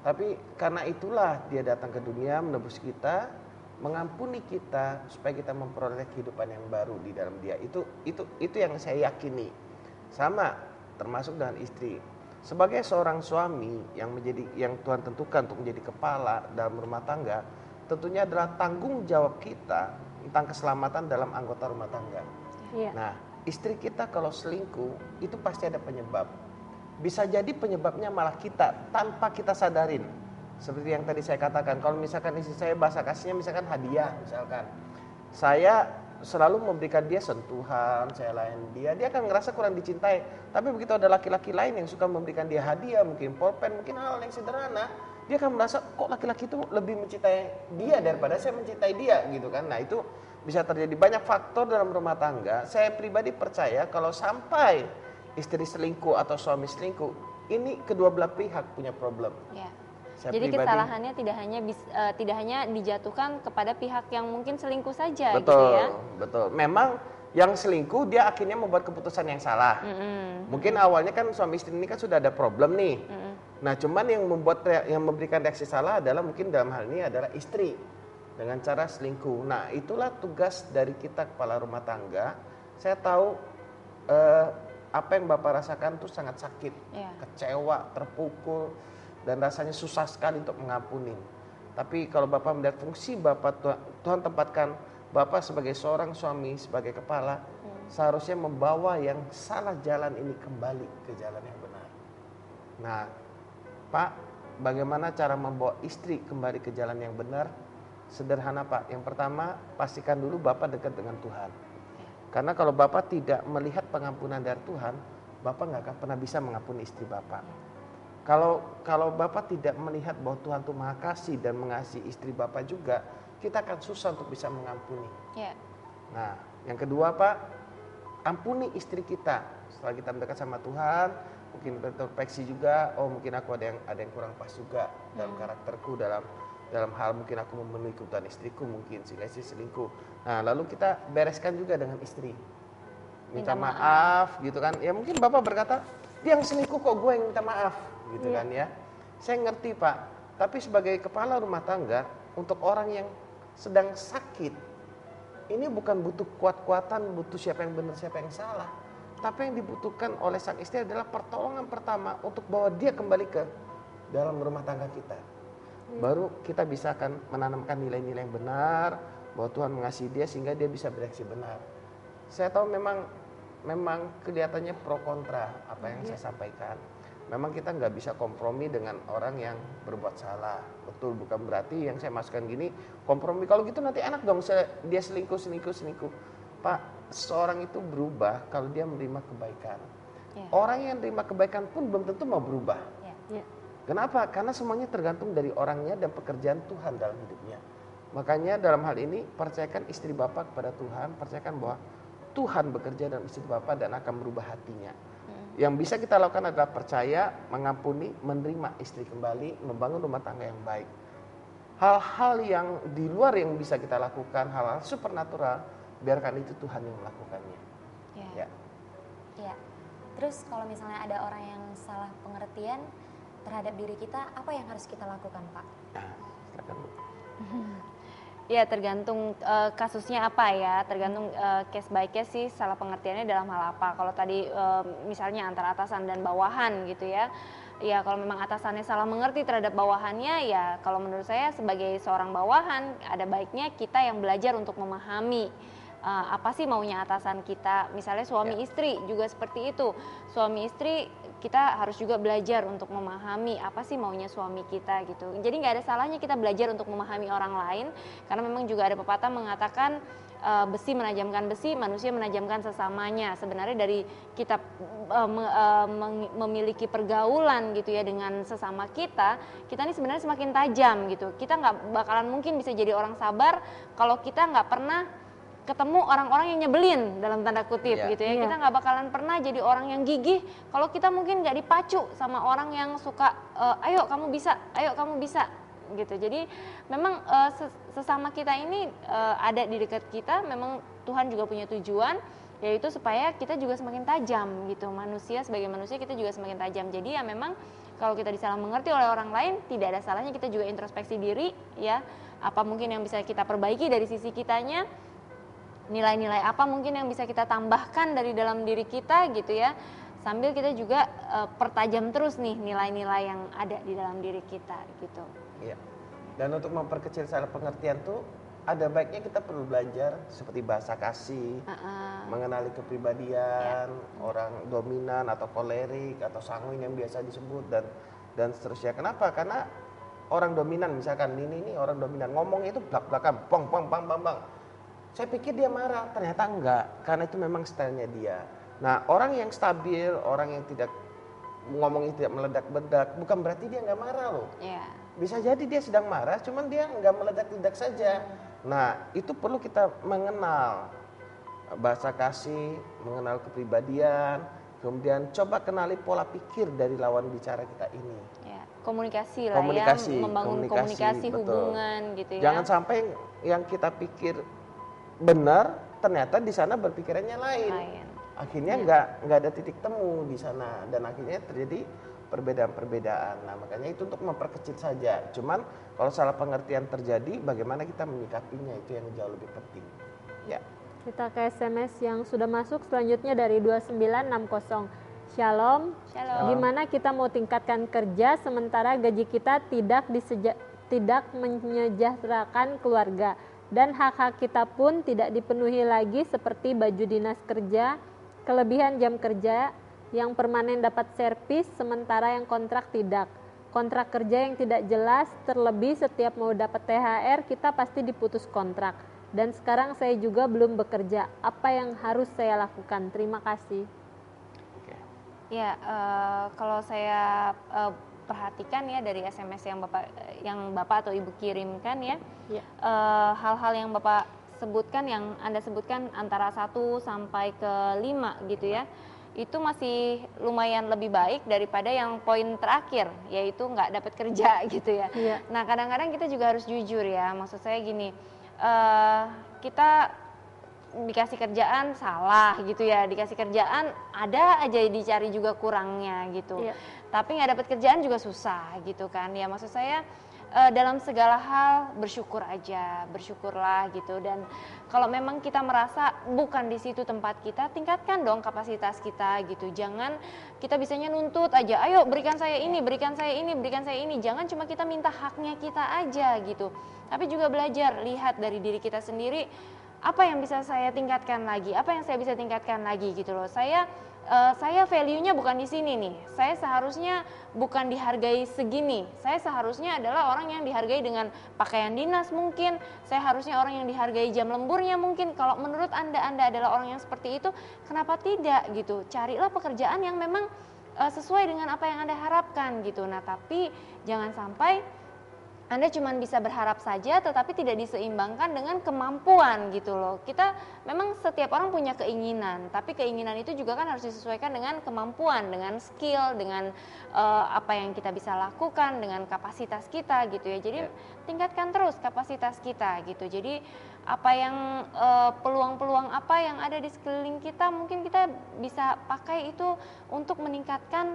[SPEAKER 2] Tapi karena itulah dia datang ke dunia menebus kita, mengampuni kita supaya kita memperoleh kehidupan yang baru di dalam dia. Itu yang saya yakini. Sama termasuk dengan istri. Sebagai seorang suami yang Tuhan tentukan untuk menjadi kepala dalam rumah tangga, tentunya adalah tanggung jawab kita tentang keselamatan dalam anggota rumah tangga.
[SPEAKER 4] Iya.
[SPEAKER 2] Nah, istri kita kalau selingkuh itu pasti ada penyebab. Bisa jadi penyebabnya malah kita tanpa kita sadarin. Seperti yang tadi saya katakan, kalau misalkan istri saya bahasa kasihnya misalkan hadiah misalkan. Saya selalu memberikan dia sentuhan, saya layani dia akan ngerasa kurang dicintai. Tapi begitu ada laki-laki lain yang suka memberikan dia hadiah, mungkin pulpen, mungkin hal yang sederhana, dia akan merasa kok laki-laki itu lebih mencintai dia daripada saya mencintai dia gitu kan. Nah, itu bisa terjadi banyak faktor dalam rumah tangga. Saya pribadi percaya kalau sampai istri selingkuh atau suami selingkuh, ini kedua belah pihak punya problem.
[SPEAKER 1] Ya.
[SPEAKER 2] Saya
[SPEAKER 1] Jadi
[SPEAKER 2] pribadi,
[SPEAKER 1] kesalahannya tidak hanya dijatuhkan kepada pihak yang mungkin selingkuh saja
[SPEAKER 2] betul,
[SPEAKER 1] gitu ya.
[SPEAKER 2] Betul. Memang yang selingkuh dia akhirnya membuat keputusan yang salah. Mungkin awalnya kan suami istri ini kan sudah ada problem nih. Nah, cuman yang memberikan reaksi salah adalah mungkin dalam hal ini adalah istri dengan cara selingkuh. Nah, itulah tugas dari kita kepala rumah tangga. Saya tahu apa yang Bapak rasakan itu sangat sakit, kecewa, terpukul, dan rasanya susah sekali untuk mengampuni. Tapi kalau Bapak melihat fungsi Bapak, Tuhan tempatkan Bapak sebagai seorang suami, sebagai kepala, seharusnya membawa yang salah jalan ini kembali ke jalan yang benar. Nah, Pak, bagaimana cara membawa istri kembali ke jalan yang benar? Sederhana, Pak. Yang pertama, pastikan dulu Bapak dekat dengan Tuhan. Karena kalau Bapak tidak melihat pengampunan dari Tuhan, Bapak nggak akan pernah bisa mengampuni istri Bapak. Kalau Bapak tidak melihat bahwa Tuhan itu Maha Kasih dan mengasihi istri Bapak juga, kita akan susah untuk bisa mengampuni.
[SPEAKER 1] Ya.
[SPEAKER 2] Nah, yang kedua Pak, ampuni istri kita. Setelah kita mendekat sama Tuhan, mungkin introspeksi juga, oh mungkin aku ada yang kurang pas juga dalam karakterku, dalam hal mungkin aku memenuhi kebutuhan istriku mungkin sehingga istri selingkuh. Nah, lalu kita bereskan juga dengan istri. Minta maaf gitu kan. Ya mungkin Bapak berkata, dia yang selingkuh kok gue yang minta maaf gitu kan ya. Saya ngerti Pak, tapi sebagai kepala rumah tangga untuk orang yang sedang sakit, ini bukan butuh kuat-kuatan, butuh siapa yang benar, siapa yang salah. Tapi yang dibutuhkan oleh sang istri adalah pertolongan pertama untuk bawa dia kembali ke dalam rumah tangga kita. Baru kita bisa akan menanamkan nilai-nilai yang benar, bahwa Tuhan mengasihi dia sehingga dia bisa bereaksi benar. Saya tahu memang kelihatannya pro kontra apa yang saya sampaikan. Memang kita nggak bisa kompromi dengan orang yang berbuat salah. Betul, bukan berarti yang saya masukkan gini kompromi. Kalau gitu nanti enak dong dia selingkuh. Pak, seorang itu berubah kalau dia menerima kebaikan. Orang yang menerima kebaikan pun belum tentu mau berubah. Kenapa? Karena semuanya tergantung dari orangnya dan pekerjaan Tuhan dalam hidupnya. Makanya dalam hal ini percayakan istri Bapak kepada Tuhan, percayakan bahwa Tuhan bekerja dalam istri Bapak dan akan merubah hatinya. Yang bisa kita lakukan adalah percaya, mengampuni, menerima istri kembali, membangun rumah tangga yang baik. Hal-hal yang di luar yang bisa kita lakukan, hal-hal supernatural, biarkan itu Tuhan yang melakukannya.
[SPEAKER 5] Ya. Terus kalau misalnya ada orang yang salah pengertian terhadap diri kita, apa yang harus kita lakukan, Pak?
[SPEAKER 2] Nah, silakan Bu.
[SPEAKER 1] Ya tergantung kasusnya apa ya, tergantung case by case sih salah pengertiannya dalam hal apa. Kalau tadi misalnya antara atasan dan bawahan gitu ya, ya kalau memang atasannya salah mengerti terhadap bawahannya, ya kalau menurut saya sebagai seorang bawahan ada baiknya kita yang belajar untuk memahami apa sih maunya atasan kita. Misalnya suami istri juga seperti itu, suami istri kita harus juga belajar untuk memahami apa sih maunya suami kita gitu. Jadi nggak ada salahnya kita belajar untuk memahami orang lain, karena memang juga ada pepatah mengatakan besi menajamkan besi, manusia menajamkan sesamanya. Sebenarnya dari kita memiliki pergaulan gitu ya dengan sesama kita ini sebenarnya semakin tajam gitu. Kita nggak bakalan mungkin bisa jadi orang sabar kalau kita nggak pernah ketemu orang-orang yang nyebelin dalam tanda kutip gitu ya. Kita nggak bakalan pernah jadi orang yang gigih kalau kita mungkin nggak dipacu sama orang yang suka ayo kamu bisa gitu. Jadi memang sesama kita ini ada di dekat kita, memang Tuhan juga punya tujuan, yaitu supaya kita juga semakin tajam gitu. Manusia sebagai manusia kita juga semakin tajam. Jadi ya memang kalau kita disalah mengerti oleh orang lain, tidak ada salahnya kita juga introspeksi diri ya. Apa mungkin yang bisa kita perbaiki dari sisi kitanya, nilai-nilai apa mungkin yang bisa kita tambahkan dari dalam diri kita gitu ya, sambil kita juga pertajam terus nih nilai-nilai yang ada di dalam diri kita gitu.
[SPEAKER 2] Iya. Dan untuk memperkecil salah pengertian tuh ada baiknya kita perlu belajar seperti bahasa kasih, mengenali kepribadian orang dominan atau kolerik atau sanguin yang biasa disebut dan seterusnya. Kenapa? Karena orang dominan misalkan ini orang dominan ngomongnya itu blak-blakan, bang. Saya pikir dia marah, ternyata enggak, karena itu memang stylenya dia. Nah, orang yang stabil, orang yang tidak ngomongnya tidak meledak-ledak, bukan berarti dia enggak marah loh. Bisa jadi dia sedang marah, cuman dia enggak meledak-ledak saja. Nah, itu perlu kita mengenal bahasa kasih, mengenal kepribadian, kemudian coba kenali pola pikir dari lawan bicara kita ini.
[SPEAKER 1] Komunikasi lah ya, membangun komunikasi hubungan gitu ya.
[SPEAKER 2] Jangan sampai yang kita pikir benar, ternyata di sana berpikirannya lain. Akhirnya nggak ada titik temu di sana dan akhirnya terjadi perbedaan-perbedaan. Nah makanya itu untuk memperkecil saja. Cuman kalau salah pengertian terjadi, bagaimana kita menyikapinya itu yang jauh lebih penting. Ya.
[SPEAKER 4] Kita ke SMS yang sudah masuk selanjutnya dari 2960. Shalom. Gimana kita mau tingkatkan kerja sementara gaji kita tidak menyejahterakan keluarga? Dan hak-hak kita pun tidak dipenuhi lagi seperti baju dinas kerja, kelebihan jam kerja yang permanen dapat servis sementara yang kontrak tidak. Kontrak kerja yang tidak jelas, terlebih setiap mau dapat THR kita pasti diputus kontrak. Dan sekarang saya juga belum bekerja. Apa yang harus saya lakukan? Terima kasih.
[SPEAKER 1] Ya, kalau saya perhatikan ya dari SMS yang Bapak atau Ibu kirimkan ya.
[SPEAKER 4] Iya.
[SPEAKER 1] Hal-hal yang Bapak sebutkan, yang Anda sebutkan antara 1 sampai ke 5 gitu ya. Itu masih lumayan lebih baik daripada yang poin terakhir, yaitu nggak dapat kerja gitu ya.
[SPEAKER 4] Iya.
[SPEAKER 1] Nah, kadang-kadang kita juga harus jujur ya. Maksud saya gini, kita dikasih kerjaan salah gitu ya, dikasih kerjaan ada aja dicari juga kurangnya gitu.
[SPEAKER 4] Iya.
[SPEAKER 1] Tapi nggak dapat kerjaan juga susah gitu kan ya. Maksud saya dalam segala hal bersyukur aja, bersyukurlah gitu. Dan kalau memang kita merasa bukan di situ tempat kita, tingkatkan dong kapasitas kita gitu. Jangan kita bisanya nuntut aja, ayo berikan saya ini, berikan saya ini, berikan saya ini. Jangan cuma kita minta haknya kita aja gitu. Tapi juga belajar, lihat dari diri kita sendiri, apa yang bisa saya tingkatkan lagi, apa yang saya bisa tingkatkan lagi gitu loh. Saya value-nya bukan di sini nih. Saya seharusnya bukan dihargai segini. Saya seharusnya adalah orang yang dihargai dengan pakaian dinas mungkin. Saya harusnya orang yang dihargai jam lemburnya mungkin. Kalau menurut Anda adalah orang yang seperti itu, kenapa tidak gitu? Carilah pekerjaan yang memang sesuai dengan apa yang Anda harapkan gitu. Nah, tapi jangan sampai Anda cuma bisa berharap saja tetapi tidak diseimbangkan dengan kemampuan gitu loh. Kita memang setiap orang punya keinginan, tapi keinginan itu juga kan harus disesuaikan dengan kemampuan, dengan skill, dengan apa yang kita bisa lakukan, dengan kapasitas kita gitu ya. Jadi tingkatkan terus kapasitas kita gitu. Jadi apa yang peluang-peluang apa yang ada di sekeliling kita mungkin kita bisa pakai itu untuk meningkatkan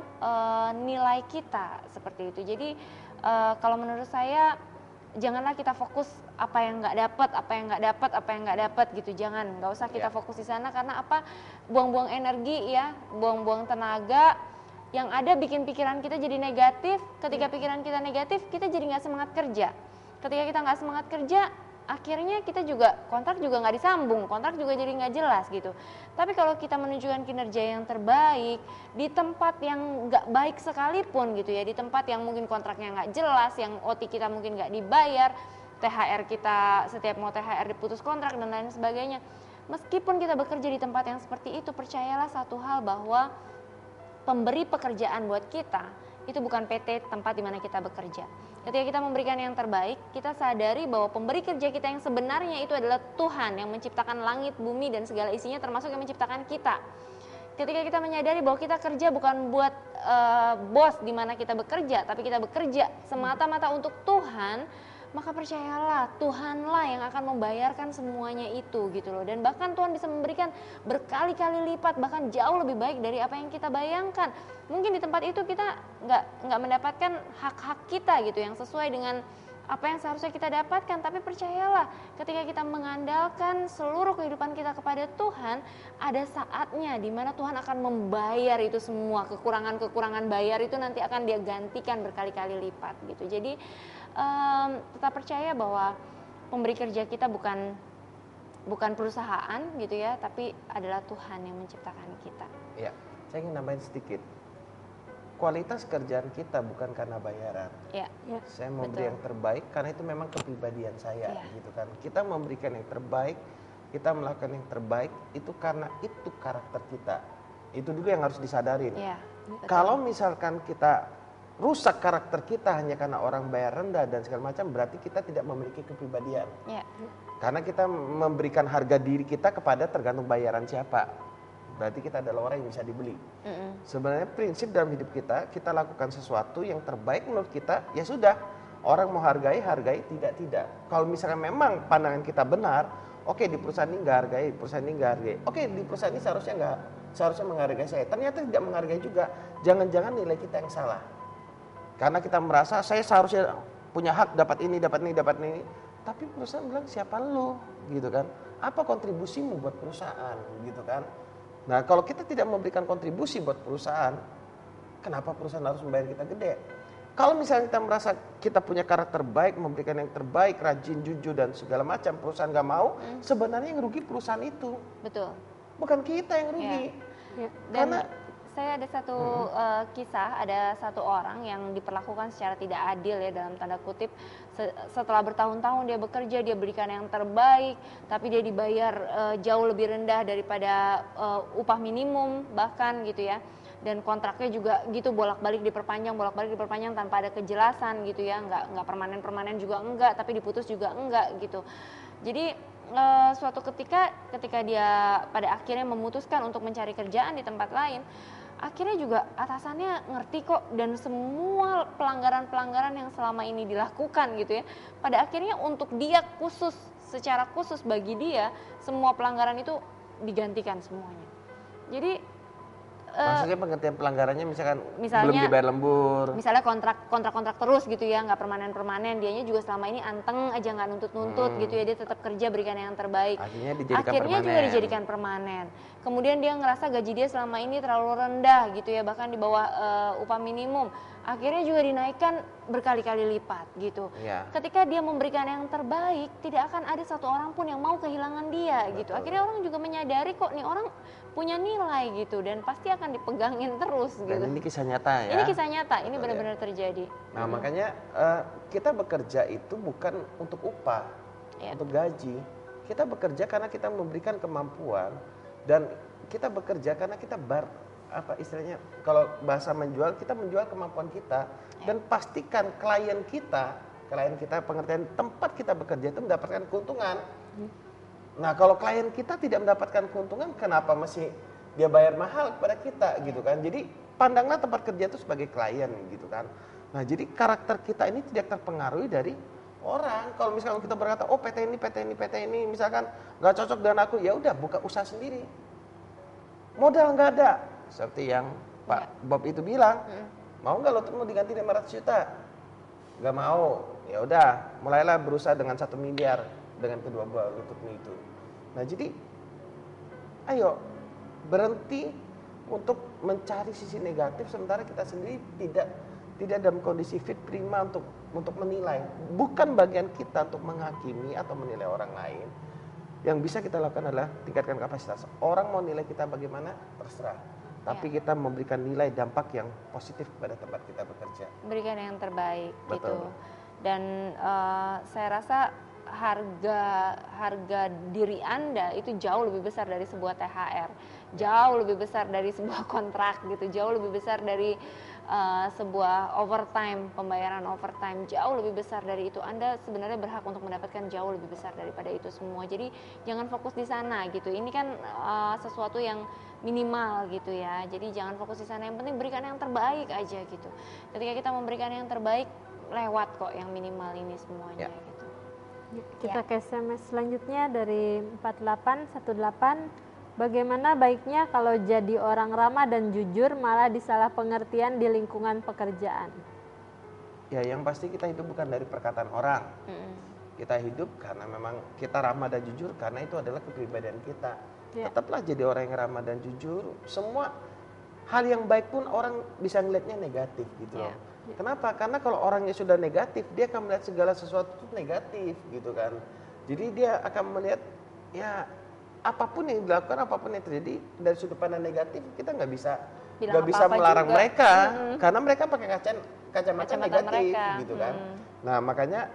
[SPEAKER 1] nilai kita seperti itu. Jadi kalau menurut saya janganlah kita fokus apa yang nggak dapat, apa yang nggak dapat gitu. Nggak usah kita fokus di sana karena apa? Buang-buang energi ya, buang-buang tenaga. Yang ada bikin pikiran kita jadi negatif. Ketika pikiran kita negatif, kita jadi nggak semangat kerja. Ketika kita nggak semangat kerja, akhirnya kita juga kontrak juga nggak disambung, kontrak juga jadi nggak jelas gitu. Tapi kalau kita menunjukkan kinerja yang terbaik di tempat yang nggak baik sekalipun gitu ya, di tempat yang mungkin kontraknya nggak jelas, yang OT kita mungkin nggak dibayar, THR kita setiap mau THR diputus kontrak dan lain sebagainya. Meskipun kita bekerja di tempat yang seperti itu, percayalah satu hal bahwa pemberi pekerjaan buat kita itu bukan PT tempat di mana kita bekerja. Ketika kita memberikan yang terbaik, kita sadari bahwa pemberi kerja kita yang sebenarnya itu adalah Tuhan yang menciptakan langit, bumi, dan segala isinya termasuk yang menciptakan kita. Ketika kita menyadari bahwa kita kerja bukan buat bos di mana kita bekerja, tapi kita bekerja semata-mata untuk Tuhan, maka percayalah Tuhanlah yang akan membayarkan semuanya itu gitu loh. Dan bahkan Tuhan bisa memberikan berkali-kali lipat, bahkan jauh lebih baik dari apa yang kita bayangkan. Mungkin di tempat itu kita nggak mendapatkan hak-hak kita gitu yang sesuai dengan apa yang seharusnya kita dapatkan. Tapi percayalah ketika kita mengandalkan seluruh kehidupan kita kepada Tuhan, ada saatnya di mana Tuhan akan membayar itu semua. Kekurangan-kekurangan bayar itu nanti akan Dia gantikan berkali-kali lipat gitu. Jadi tetap percaya bahwa pemberi kerja kita bukan perusahaan gitu ya, tapi adalah Tuhan yang menciptakan kita.
[SPEAKER 2] Ya, saya ingin nambahin sedikit. Kualitas kerjaan kita bukan karena bayaran.
[SPEAKER 1] Ya,
[SPEAKER 2] Saya memberi yang terbaik karena itu memang kepribadian saya gitu kan. Kita memberikan yang terbaik, kita melakukan yang terbaik itu karena itu karakter kita. Itu dulu yang harus disadarin.
[SPEAKER 1] ya,
[SPEAKER 2] Kalau misalkan kita rusak karakter kita hanya karena orang bayar rendah dan segala macam, berarti kita tidak memiliki kepribadian.
[SPEAKER 1] ya,
[SPEAKER 2] Karena kita memberikan harga diri kita kepada tergantung bayaran siapa. Berarti kita adalah orang yang bisa dibeli. Sebenarnya prinsip dalam hidup kita lakukan sesuatu yang terbaik menurut kita, ya sudah. Orang mau hargai, tidak. Kalau misalnya memang pandangan kita benar, oke di perusahaan ini nggak hargai, perusahaan ini nggak hargai. Oke di perusahaan ini seharusnya menghargai saya. Ternyata tidak menghargai juga. Jangan-jangan nilai kita yang salah. Karena kita merasa saya seharusnya punya hak dapat ini. Tapi perusahaan bilang siapa lu gitu kan. Apa kontribusimu buat perusahaan gitu kan. Nah kalau kita tidak memberikan kontribusi buat perusahaan, kenapa perusahaan harus membayar kita gede? Kalau misalnya kita merasa kita punya karakter baik, memberikan yang terbaik, rajin, jujur dan segala macam, perusahaan nggak mau, sebenarnya yang rugi perusahaan itu.
[SPEAKER 1] betul.
[SPEAKER 2] Bukan kita yang rugi.
[SPEAKER 1] Dan
[SPEAKER 2] Karena
[SPEAKER 1] saya ada satu kisah, ada satu orang yang diperlakukan secara tidak adil ya dalam tanda kutip. Setelah bertahun-tahun dia bekerja, dia berikan yang terbaik, tapi dia dibayar jauh lebih rendah daripada upah minimum bahkan gitu ya. dan kontraknya juga gitu bolak-balik diperpanjang tanpa ada kejelasan gitu ya, nggak permanen juga enggak, tapi diputus juga enggak gitu. Jadi suatu ketika dia pada akhirnya memutuskan untuk mencari kerjaan di tempat lain, akhirnya juga atasannya ngerti kok, dan semua pelanggaran-pelanggaran yang selama ini dilakukan gitu ya, pada akhirnya untuk dia secara khusus bagi dia semua pelanggaran itu digantikan semuanya. Jadi
[SPEAKER 2] Maksudnya pengertian pelanggarannya misalnya belum
[SPEAKER 1] misalnya
[SPEAKER 2] dibayar lembur.
[SPEAKER 1] Misalnya kontrak terus gitu ya, nggak permanen, dianya juga selama ini anteng aja, nggak nuntut gitu ya, dia tetap kerja berikan yang terbaik. Akhirnya juga dijadikan permanen. Kemudian dia ngerasa gaji dia selama ini terlalu rendah gitu ya, bahkan di bawah upah minimum. Akhirnya juga dinaikkan berkali-kali lipat gitu.
[SPEAKER 2] Ya.
[SPEAKER 1] Ketika dia memberikan yang terbaik, tidak akan ada satu orang pun yang mau kehilangan dia gitu. Akhirnya orang juga menyadari kok nih orang punya nilai gitu, dan pasti akan dipegangin terus gitu.
[SPEAKER 2] Dan ini kisah nyata ya.
[SPEAKER 1] Ini kisah nyata, ini benar-benar terjadi.
[SPEAKER 2] Nah makanya kita bekerja itu bukan untuk upah, untuk gaji. Kita bekerja karena kita memberikan kemampuan, dan kita bekerja karena kita istilahnya kalau bahasa menjual, kita menjual kemampuan kita, dan pastikan klien kita pengertian tempat kita bekerja itu mendapatkan keuntungan. Nah kalau klien kita tidak mendapatkan keuntungan, kenapa mesti dia bayar mahal kepada kita gitu kan? Jadi pandanglah tempat kerja itu sebagai klien gitu kan. Nah jadi karakter kita ini tidak terpengaruhi dari orang. Kalau misalkan kita berkata, oh PT ini misalkan nggak cocok dengan aku, ya udah buka usaha sendiri. Modal nggak ada, seperti yang Pak Bob itu bilang, mau nggak lo mau diganti 500 juta? Nggak mau, ya udah mulailah berusaha dengan 1 miliar dengan kedua buah lutut itu. Nah jadi, ayo berhenti untuk mencari sisi negatif sementara kita sendiri tidak dalam kondisi fit prima untuk menilai. Bukan bagian kita untuk menghakimi atau menilai orang lain. Yang bisa kita lakukan adalah tingkatkan kapasitas. Orang mau nilai kita bagaimana, terserah. Tapi kita memberikan nilai dampak yang positif kepada tempat kita bekerja.
[SPEAKER 1] Berikan yang terbaik.
[SPEAKER 2] Betul.
[SPEAKER 1] Gitu. Dan saya rasa harga diri Anda itu jauh lebih besar dari sebuah THR, jauh lebih besar dari sebuah kontrak gitu, jauh lebih besar dari sebuah overtime, pembayaran overtime, jauh lebih besar dari itu. Anda sebenarnya berhak untuk mendapatkan jauh lebih besar daripada itu semua. Jadi jangan fokus di sana gitu. Ini kan sesuatu yang minimal gitu ya. Jadi jangan fokus di sana. Yang penting berikan yang terbaik aja gitu. Ketika kita memberikan yang terbaik, lewat kok yang minimal ini semuanya gitu.
[SPEAKER 4] Kita ke SMS selanjutnya dari 4818. Bagaimana baiknya kalau jadi orang ramah dan jujur malah disalah pengertian di lingkungan pekerjaan?
[SPEAKER 2] Ya yang pasti kita hidup bukan dari perkataan orang. Kita hidup karena memang kita ramah dan jujur karena itu adalah kepribadian kita. Tetaplah jadi orang yang ramah dan jujur. Semua hal yang baik pun orang bisa ngelihatnya negatif gitu loh. Kenapa? Karena kalau orangnya sudah negatif, dia akan melihat segala sesuatu itu negatif gitu kan. Jadi dia akan melihat ya apapun yang dilakukan, apapun yang terjadi dari sudut pandang negatif, kita nggak bisa melarang juga mereka, karena mereka pakai kacamata negatif mereka gitu kan. Nah makanya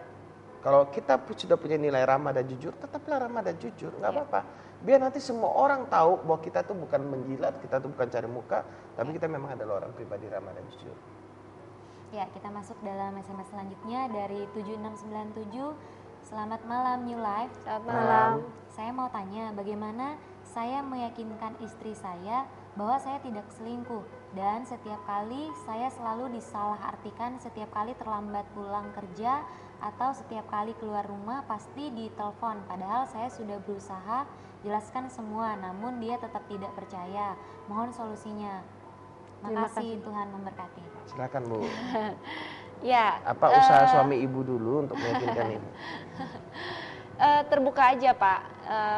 [SPEAKER 2] kalau kita sudah punya nilai ramah dan jujur, tetaplah ramah dan jujur, nggak apa-apa. Biar nanti semua orang tahu bahwa kita tuh bukan menjilat, kita tuh bukan cari muka, tapi kita memang adalah orang pribadi ramah dan jujur.
[SPEAKER 5] Ya, kita masuk dalam SMS selanjutnya dari 7697. Selamat malam New Life.
[SPEAKER 1] Selamat malam.
[SPEAKER 5] Saya mau tanya, bagaimana saya meyakinkan istri saya bahwa saya tidak selingkuh, dan setiap kali saya selalu disalahartikan, setiap kali terlambat pulang kerja atau setiap kali keluar rumah pasti ditelepon, padahal saya sudah berusaha jelaskan semua, namun dia tetap tidak percaya. Mohon solusinya. Makasih, Tuhan memberkati.
[SPEAKER 2] Silakan Bu.
[SPEAKER 1] Ya.
[SPEAKER 2] Apa usaha suami ibu dulu untuk meyakinkan ibu?
[SPEAKER 1] Terbuka aja Pak.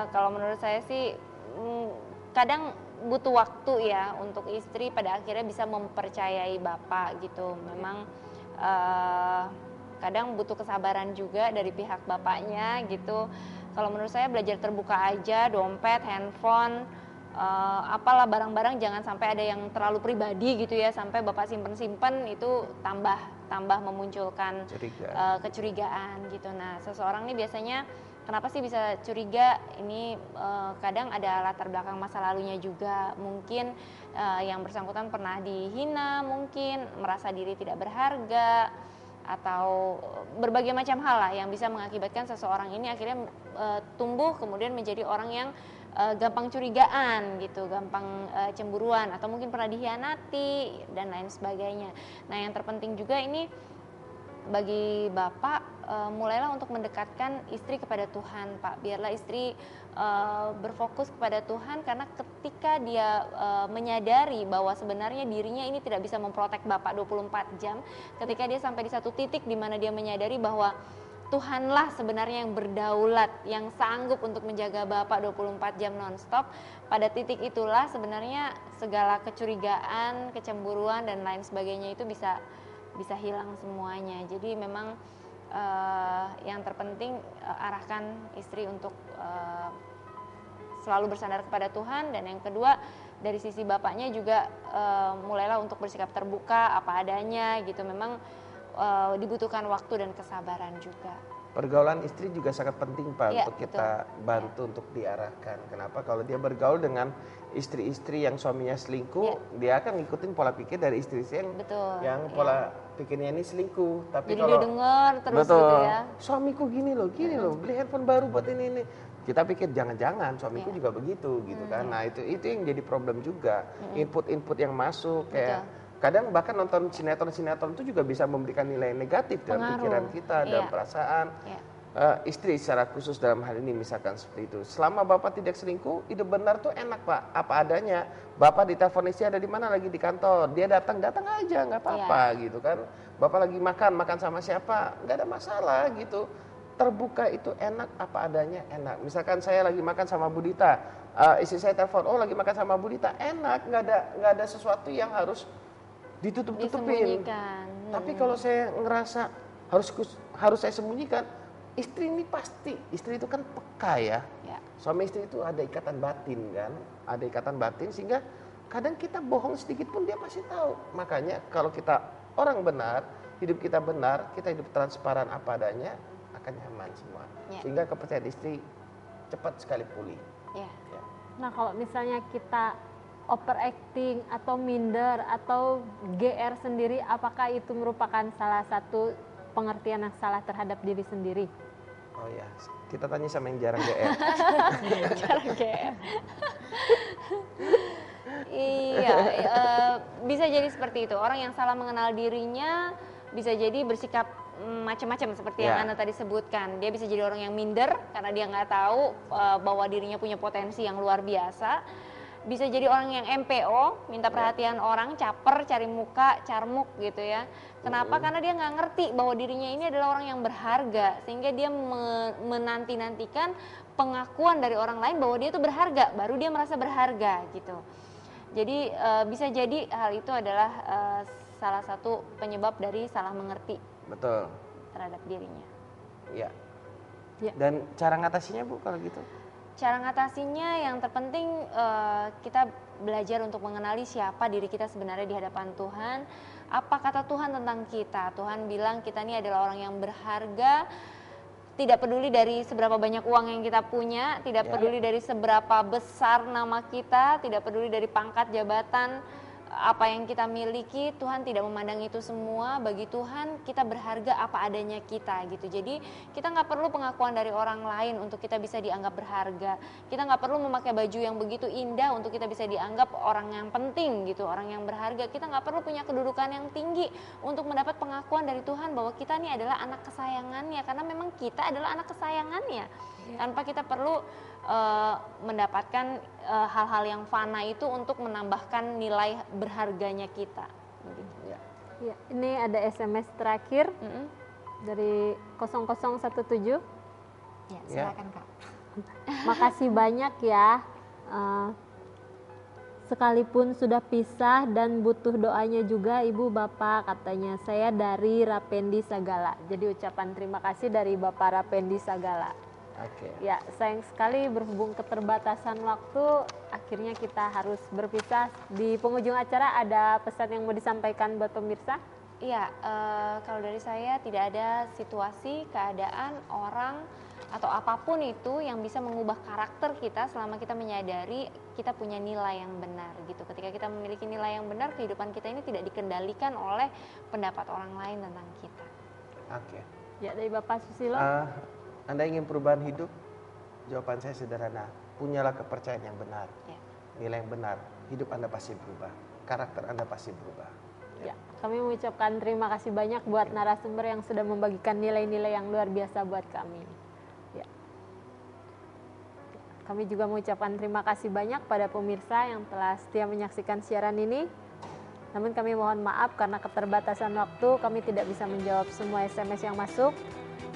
[SPEAKER 1] Kalau menurut saya sih kadang butuh waktu ya untuk istri pada akhirnya bisa mempercayai Bapak gitu. Memang kadang butuh kesabaran juga dari pihak bapaknya gitu. Kalau menurut saya belajar terbuka aja, dompet, handphone, apalah barang-barang jangan sampai ada yang terlalu pribadi gitu ya, sampai Bapak simpen-simpen itu tambah tambah memunculkan kecurigaan gitu. Nah, seseorang ini biasanya kenapa sih bisa curiga? Ini kadang ada latar belakang masa lalunya juga. Mungkin yang bersangkutan pernah dihina, mungkin merasa diri tidak berharga, atau berbagai macam hal lah yang bisa mengakibatkan seseorang ini akhirnya tumbuh kemudian menjadi orang yang gampang curigaan gitu, gampang cemburuan, atau mungkin pernah dikhianati dan lain sebagainya. Nah, yang terpenting juga ini bagi Bapak, mulailah untuk mendekatkan istri kepada Tuhan, Pak. Biarlah istri berfokus kepada Tuhan, karena ketika dia menyadari bahwa sebenarnya dirinya ini tidak bisa memprotek Bapak 24 jam, ketika dia sampai di satu titik di mana dia menyadari bahwa Tuhanlah sebenarnya yang berdaulat, yang sanggup untuk menjaga Bapak 24 jam nonstop. Pada titik itulah sebenarnya segala kecurigaan, kecemburuan dan lain sebagainya itu bisa hilang semuanya. Jadi memang yang terpenting arahkan istri untuk selalu bersandar kepada Tuhan, dan yang kedua dari sisi bapaknya juga mulailah untuk bersikap terbuka apa adanya gitu. Memang dibutuhkan waktu dan kesabaran juga.
[SPEAKER 2] Pergaulan istri juga sangat penting, Pak,
[SPEAKER 1] Ya,
[SPEAKER 2] untuk kita bantu untuk diarahkan. Kenapa? Kalau dia bergaul dengan istri-istri yang suaminya selingkuh, dia akan ngikutin pola pikir dari istri-istri yang pola pikirnya ini selingkuh. Tapi
[SPEAKER 1] jadi
[SPEAKER 2] kalau
[SPEAKER 1] dia dengar terus gitu ya.
[SPEAKER 2] Suamiku gini loh, beli handphone baru buat ini. Kita pikir jangan-jangan suamiku juga begitu gitu kan. Nah, itu yang jadi problem juga. Input-input yang masuk kayak kadang bahkan nonton sinetron itu juga bisa memberikan nilai negatif dalam pikiran kita, dalam perasaan. Istri secara khusus dalam hal ini misalkan seperti itu. Selama Bapak tidak selingkuh, hidup benar tuh enak, Pak. Apa adanya. Bapak ditelepon istri ada di mana, lagi di kantor. Dia datang aja, nggak apa-apa gitu kan. Bapak lagi makan sama siapa, nggak ada masalah gitu. Terbuka itu enak, apa adanya enak. Misalkan saya lagi makan sama Budita, istri saya telepon, oh lagi makan sama Budita, enak, nggak ada sesuatu yang harus ditutup-tutupin. Tapi kalau saya ngerasa harus saya sembunyikan, istri ini pasti, istri itu kan peka ya. Suami istri itu ada ikatan batin kan, ada ikatan batin sehingga kadang kita bohong sedikit pun dia pasti tahu. Makanya kalau kita orang benar, hidup kita benar, kita hidup transparan apa adanya, akan nyaman semua. Sehingga kepercayaan istri cepat sekali pulih.
[SPEAKER 4] Nah, kalau misalnya kita overacting atau minder atau GR sendiri, apakah itu merupakan salah satu pengertian yang salah terhadap diri sendiri?
[SPEAKER 2] Oh ya, kita tanya sama yang jarang GR.
[SPEAKER 1] Jarang GR. Iya, bisa jadi seperti itu. Orang yang salah mengenal dirinya bisa jadi bersikap macam-macam seperti yang Ana tadi sebutkan. Dia bisa jadi orang yang minder karena dia nggak tahu bahwa dirinya punya potensi yang luar biasa. Bisa jadi orang yang MPO, minta perhatian orang, caper, cari muka, carmuk gitu ya. Kenapa? Karena dia nggak ngerti bahwa dirinya ini adalah orang yang berharga, sehingga dia menanti-nantikan pengakuan dari orang lain bahwa dia itu berharga, baru dia merasa berharga gitu. Jadi bisa jadi hal itu adalah salah satu penyebab dari salah mengerti.
[SPEAKER 2] Betul.
[SPEAKER 1] Terhadap dirinya.
[SPEAKER 2] Iya. Dan cara ngatasinya, Bu, kalau gitu?
[SPEAKER 1] Cara ngatasinya yang terpenting kita belajar untuk mengenali siapa diri kita sebenarnya di hadapan Tuhan. Apa kata Tuhan tentang kita? Tuhan bilang kita ini adalah orang yang berharga. Tidak peduli dari seberapa banyak uang yang kita punya, tidak peduli dari seberapa besar nama kita, tidak peduli dari pangkat jabatan apa yang kita miliki, Tuhan tidak memandang itu semua. Bagi Tuhan kita berharga apa adanya kita gitu. Jadi kita nggak perlu pengakuan dari orang lain untuk kita bisa dianggap berharga. Kita nggak perlu memakai baju yang begitu indah untuk kita bisa dianggap orang yang penting gitu, orang yang berharga. Kita nggak perlu punya kedudukan yang tinggi untuk mendapat pengakuan dari Tuhan bahwa kita ini adalah anak kesayangannya, karena memang kita adalah anak kesayangannya. Tanpa kita perlu mendapatkan hal-hal yang fana itu untuk menambahkan nilai berharganya kita.
[SPEAKER 4] Ya, ini ada SMS terakhir dari 0017.
[SPEAKER 5] Ya, silakan Kak.
[SPEAKER 4] Makasih banyak ya. Sekalipun sudah pisah dan butuh doanya juga Ibu Bapak, katanya. Saya dari Rapendi Sagala. Jadi ucapan terima kasih dari Bapak Rapendi Sagala. Ya, sayang sekali berhubung keterbatasan waktu, akhirnya kita harus berpisah. Di penghujung acara ada pesan yang mau disampaikan buat pemirsa?
[SPEAKER 1] Iya, kalau dari saya tidak ada situasi, keadaan, orang, atau apapun itu yang bisa mengubah karakter kita selama kita menyadari kita punya nilai yang benar gitu. Ketika kita memiliki nilai yang benar, kehidupan kita ini tidak dikendalikan oleh pendapat orang lain tentang kita.
[SPEAKER 2] Oke.
[SPEAKER 4] Ya, dari Bapak Susilo.
[SPEAKER 2] Anda ingin perubahan hidup? Jawaban saya sederhana, punyalah kepercayaan yang benar,
[SPEAKER 1] Ya.
[SPEAKER 2] nilai yang benar, hidup Anda pasti berubah, karakter Anda pasti berubah.
[SPEAKER 4] Ya, kami mengucapkan terima kasih banyak buat narasumber yang sudah membagikan nilai-nilai yang luar biasa buat kami. Ya. Kami juga mengucapkan terima kasih banyak pada pemirsa yang telah setia menyaksikan siaran ini. Namun kami mohon maaf karena keterbatasan waktu, kami tidak bisa menjawab semua SMS yang masuk.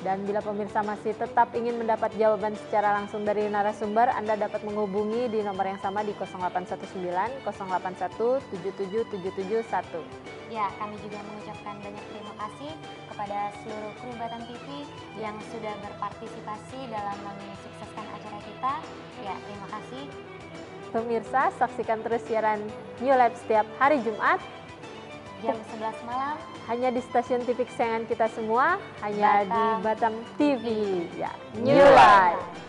[SPEAKER 4] Dan bila pemirsa masih tetap ingin mendapat jawaban secara langsung dari narasumber, Anda dapat menghubungi di nomor yang sama di 0819 081 77771.
[SPEAKER 5] Ya, kami juga mengucapkan banyak terima kasih kepada seluruh kru Batam TV yang sudah berpartisipasi dalam mensukseskan acara kita. Ya, terima kasih.
[SPEAKER 4] Pemirsa, saksikan terus siaran New Life setiap hari Jumat
[SPEAKER 5] Jam 11 malam.
[SPEAKER 4] hanya di stasiun TV kesayangan kita semua, hanya di Batam TV. Ya, New
[SPEAKER 5] New
[SPEAKER 4] Life.